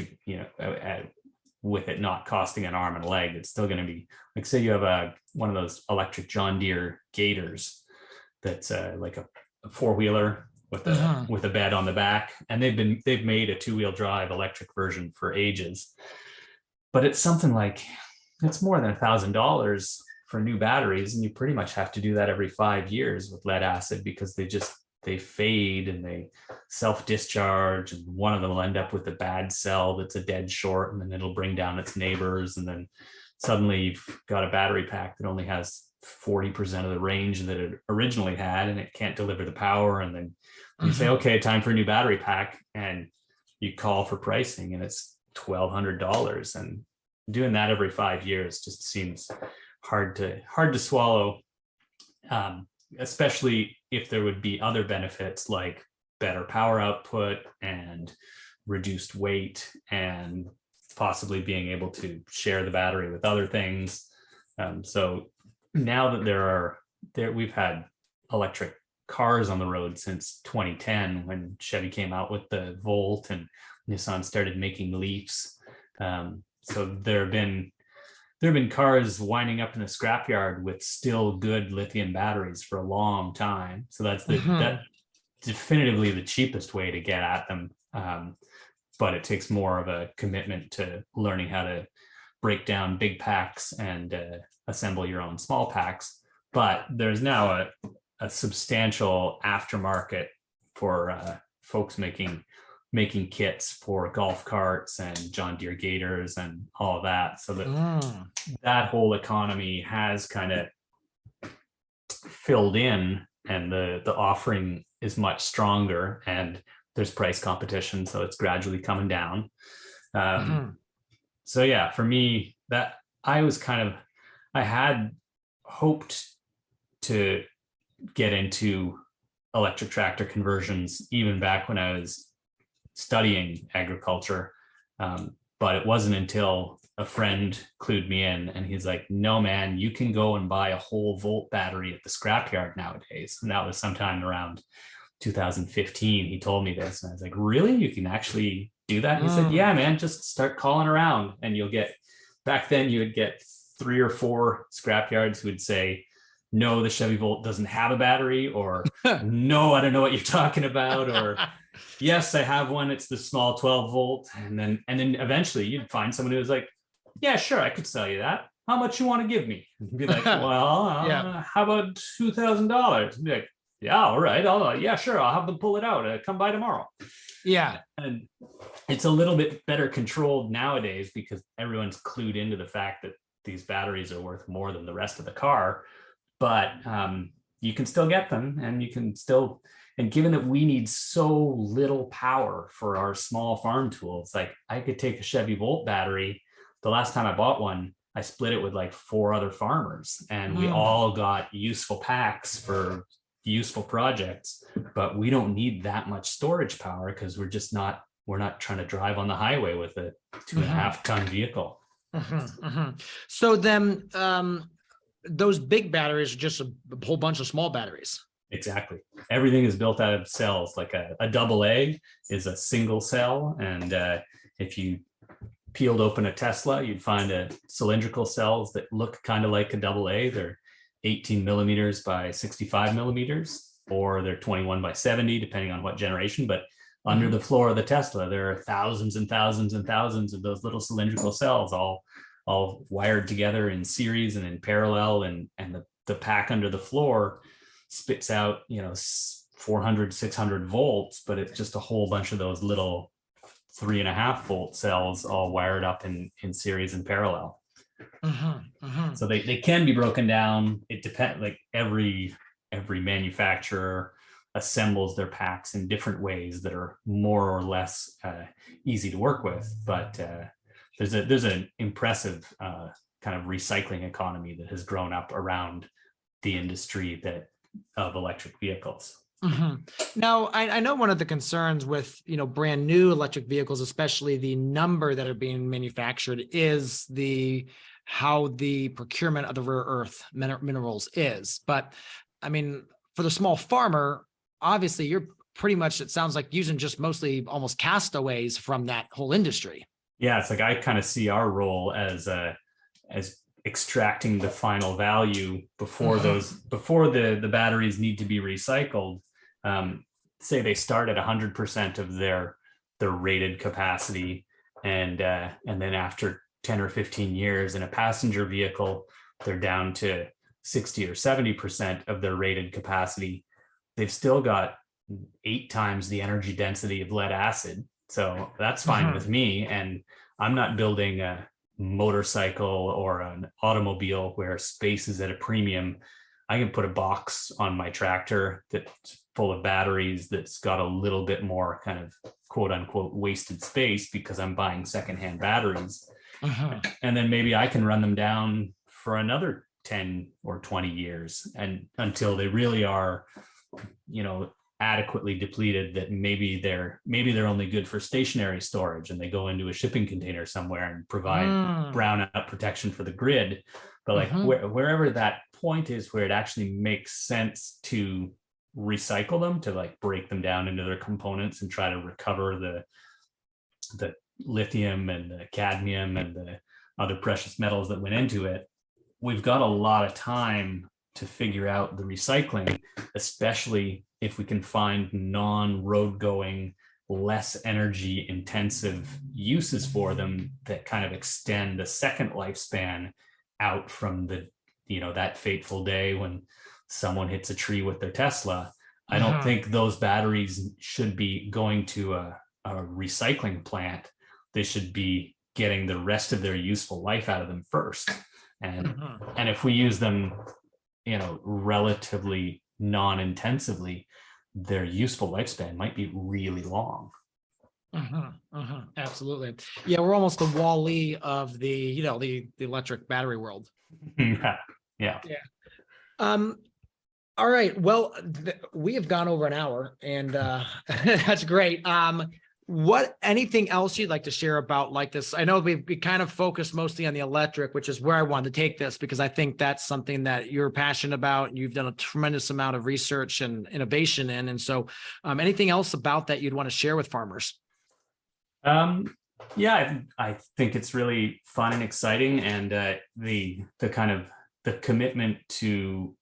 with it not costing an arm and a leg, it's still going to be like, say you have one of those electric John Deere Gators that's like a four-wheeler with a bed on the back, and they've made a two-wheel drive electric version for ages, but it's something like, it's more than $1,000 for new batteries, and you pretty much have to do that every 5 years with lead acid, because they fade and they self-discharge, and one of them will end up with a bad cell that's a dead short, and then it'll bring down its neighbors, and then suddenly you've got a battery pack that only has 40% of the range that it originally had, and it can't deliver the power. And then you say, okay, time for a new battery pack, and you call for pricing, and it's $1,200, and doing that every 5 years just seems hard to swallow, especially if there would be other benefits like better power output and reduced weight, and possibly being able to share the battery with other things. So now that we've had electric cars on the road since 2010, when Chevy came out with the Volt and Nissan started making Leafs. So there have been cars winding up in the scrapyard with still good lithium batteries for a long time. So that's definitively the cheapest way to get at them. But it takes more of a commitment to learning how to break down big packs and assemble your own small packs. but there's now a substantial aftermarket for folks making kits for golf carts and John Deere gators and all of that. So that whole economy has kind of filled in, and the offering is much stronger, and there's price competition, so it's gradually coming down. So yeah, for me, that I had hoped to get into electric tractor conversions even back when I was studying agriculture. But it wasn't until a friend clued me in, and he's like, no, man, you can go and buy a whole volt battery at the scrapyard nowadays. And that was sometime around 2015. He told me this, and I was like, really? You can actually do that? And he said, yeah, man, just start calling around, and you'll get, back then you would get 3 or 4 scrapyards who would say, no, the Chevy Volt doesn't have a battery, or no, I don't know what you're talking about, or yes, I have one, it's the small 12 volt. And then eventually you'd find someone who was like, yeah, sure, I could sell you that. How much you want to give me? And be like, well, how about $2,000? Be like, yeah, all right. Yeah, sure. I'll have them pull it out. Come by tomorrow. Yeah. And it's a little bit better controlled nowadays because everyone's clued into the fact that these batteries are worth more than the rest of the car. But you can still get them, and you can still, and given that we need so little power for our small farm tools, like I could take a Chevy Volt battery. The last time I bought one, I split it with like 4 other farmers, and we all got useful packs for useful projects, but we don't need that much storage power because we're not trying to drive on the highway with a 2.5 ton vehicle. So then those big batteries are just a whole bunch of small batteries. Exactly. Everything is built out of cells. Like a AA is a single cell. And if you peeled open a Tesla, you'd find a cylindrical cells that look kind of like a AA. They're 18 millimeters by 65 millimeters, or they're 21 by 70, depending on what generation. But under the floor of the Tesla, there are thousands and thousands and thousands of those little cylindrical cells, all wired together in series and in parallel. And the pack under the floor spits out, 400, 600 volts, but it's just a whole bunch of those little 3.5 volt cells all wired up in series and parallel. So they can be broken down. It depends, like every manufacturer assembles their packs in different ways that are more or less easy to work with. But there's an impressive kind of recycling economy that has grown up around the industry of electric vehicles. Now, I know one of the concerns with, brand new electric vehicles, especially the number that are being manufactured, is how the procurement of the rare earth minerals is. But I mean, for the small farmer, obviously you're pretty much, it sounds like, using just mostly almost castaways from that whole industry. Yeah, it's like I kind of see our role as extracting the final value before the batteries need to be recycled. Say they start at 100% of their rated capacity, and then after 10 or 15 years in a passenger vehicle, they're down to 60 or 70% of their rated capacity. They've still got 8 times the energy density of lead acid. So that's fine with me. And I'm not building a motorcycle or an automobile where space is at a premium. I can put a box on my tractor that's full of batteries that's got a little bit more kind of quote unquote wasted space because I'm buying secondhand batteries. And then maybe I can run them down for another 10 or 20 years, and until they really are, adequately depleted, that maybe they're only good for stationary storage and they go into a shipping container somewhere and provide brownout protection for the grid. But like wherever that point is where it actually makes sense to recycle them, to like break them down into their components and try to recover the lithium and the cadmium and the other precious metals that went into it, we've got a lot of time to figure out the recycling, especially if we can find non-road going, less energy intensive uses for them that kind of extend the second lifespan out from the that fateful day when someone hits a tree with their Tesla. I don't think those batteries should be going to a recycling plant. They should be getting the rest of their useful life out of them first. And if we use them, relatively non-intensively, their useful lifespan might be really long. Absolutely. Yeah, we're almost the Wall-E of the electric battery world. Yeah. All right. Well, we have gone over an hour, and that's great. Anything else you'd like to share about like this? I know we kind of focused mostly on the electric, which is where I wanted to take this, because I think that's something that you're passionate about. And you've done a tremendous amount of research and innovation in. And so anything else about that you'd want to share with farmers? Yeah, I think it's really fun and exciting, and the kind of the commitment to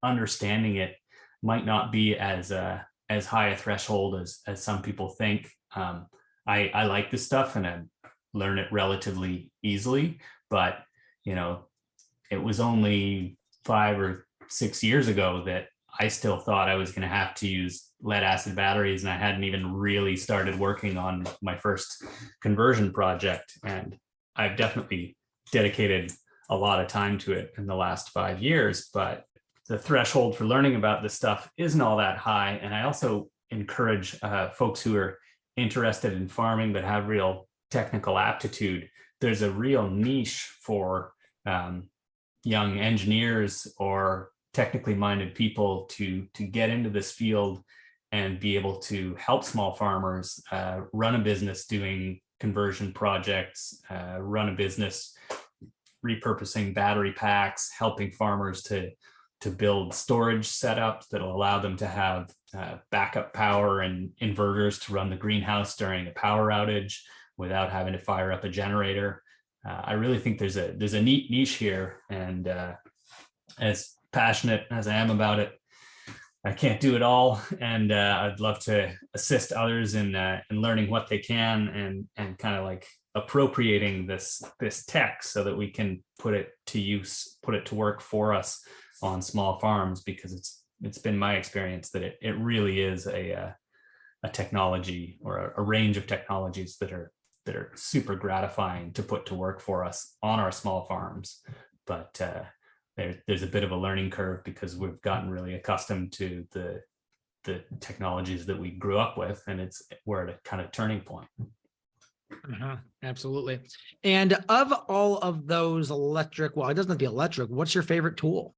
understanding it might not be as high a threshold as some people think. I like this stuff and I learn it relatively easily, but it was only 5 or 6 years ago that I still thought I was going to have to use lead acid batteries, and I hadn't even really started working on my first conversion project. And I've definitely dedicated a lot of time to it in the last 5 years, but the threshold for learning about this stuff isn't all that high. And I also encourage folks who are interested in farming but have real technical aptitude. There's a real niche for young engineers or technically minded people to get into this field and be able to help small farmers run a business doing conversion projects, run a business repurposing battery packs, helping farmers to build storage setups that'll allow them to have backup power and inverters to run the greenhouse during a power outage without having to fire up a generator. I really think there's a neat niche here, and as passionate as I am about it, I can't do it all, and I'd love to assist others in learning what they can and kind of like appropriating this tech so that we can put it to use, put it to work for us on small farms, because it's been my experience that it really is a technology or a range of technologies that are super gratifying to put to work for us on our small farms. But there's a bit of a learning curve because we've gotten really accustomed to the technologies that we grew up with, and we're at a kind of turning point. Absolutely. And of all of those electric, well, it doesn't have to be electric, what's your favorite tool?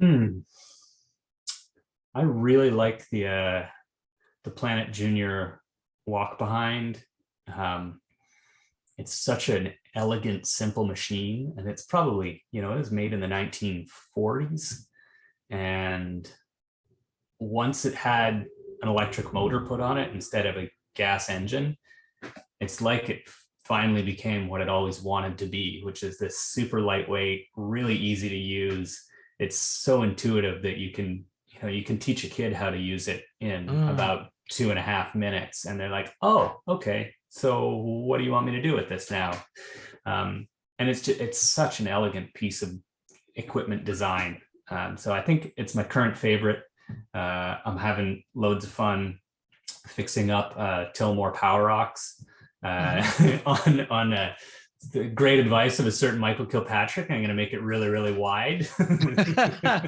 I really like the Planet Junior walk behind. It's such an elegant, simple machine, and it's probably, it was made in the 1940s. And once it had an electric motor put on it instead of a gas engine, it's like it finally became what it always wanted to be, which is this super lightweight, really easy to use. It's so intuitive that you can teach a kid how to use it in about 2.5 minutes, and they're like, oh, okay, so what do you want me to do with this now? And it's such an elegant piece of equipment design. So I think it's my current favorite. I'm having loads of fun fixing up Tillmore Power Rocks on the great advice of a certain Michael Kilpatrick. I'm going to make it really, really wide.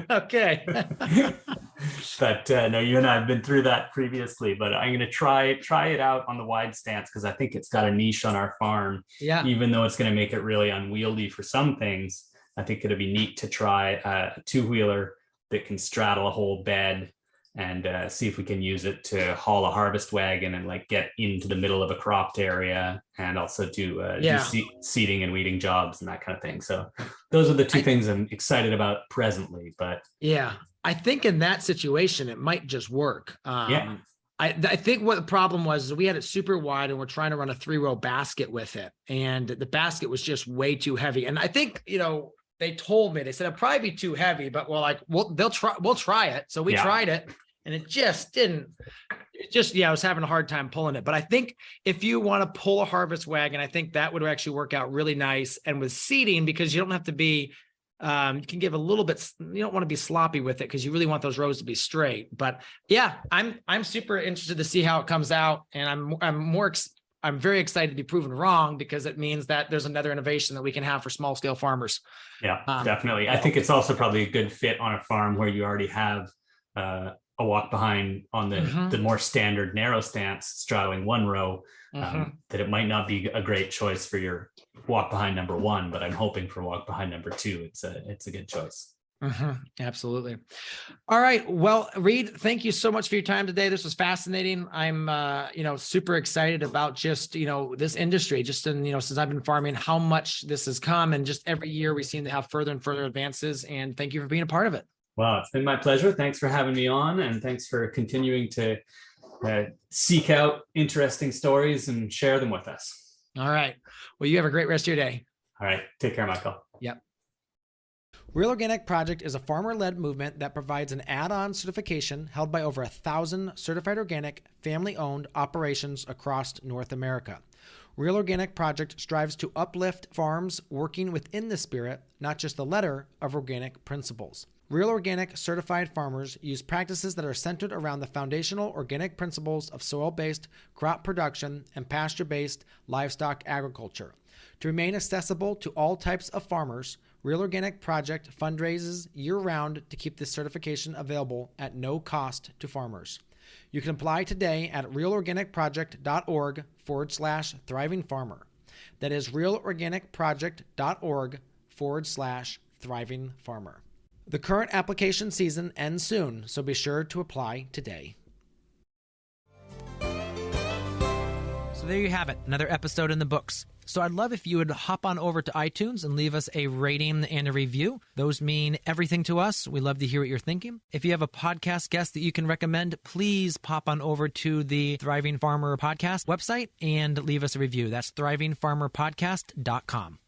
Okay. But no, you and I have been through that previously, but I'm going to try it out on the wide stance because I think it's got a niche on our farm. Yeah. Even though it's going to make it really unwieldy for some things, I think it'll be neat to try a two-wheeler that can straddle a whole bed and see if we can use it to haul a harvest wagon and like get into the middle of a cropped area, and also do seeding and weeding jobs and that kind of thing. So those are the two things I'm excited about presently. But yeah, I think in that situation, it might just work. Yeah. I think what the problem was is we had it super wide and we're trying to run a 3-row basket with it. And the basket was just way too heavy. And I think, they told me, they said it'd probably be too heavy, but we're like, we'll try it. So we tried it and it just didn't, I was having a hard time pulling it. But I think if you want to pull a harvest wagon, I think that would actually work out really nice. And with seeding, because you don't have to be You can give a little bit, you don't want to be sloppy with it because you really want those rows to be straight. But yeah, I'm super interested to see how it comes out. And I'm very excited to be proven wrong because it means that there's another innovation that we can have for small scale farmers. Yeah, definitely. I think it's also probably a good fit on a farm where you already have a walk behind on the more standard narrow stance straddling one row, that it might not be a great choice for your walk behind number one, but I'm hoping for walk behind number two. It's a good choice. Absolutely. All right. Well, Reid, thank you so much for your time today. This was fascinating. I'm, super excited about just, this industry, just in, since I've been farming, how much this has come, and just every year we seem to have further and further advances. And thank you for being a part of it. Well, it's been my pleasure. Thanks for having me on, and thanks for continuing to seek out interesting stories and share them with us. All right. Well, you have a great rest of your day. All right. Take care, Michael. Yep. Real Organic Project is a farmer-led movement that provides an add-on certification held by over 1,000 certified organic, family-owned operations across North America. Real Organic Project strives to uplift farms working within the spirit, not just the letter, of organic principles. Real Organic certified farmers use practices that are centered around the foundational organic principles of soil-based crop production and pasture-based livestock agriculture. To remain accessible to all types of farmers, Real Organic Project fundraises year-round to keep this certification available at no cost to farmers. You can apply today at realorganicproject.org/thriving farmer. That is realorganicproject.org/thriving farmer. The current application season ends soon, so be sure to apply today. So there you have it, another episode in the books. So I'd love if you would hop on over to iTunes and leave us a rating and a review. Those mean everything to us. We love to hear what you're thinking. If you have a podcast guest that you can recommend, please pop on over to the Thriving Farmer Podcast website and leave us a review. That's thrivingfarmerpodcast.com.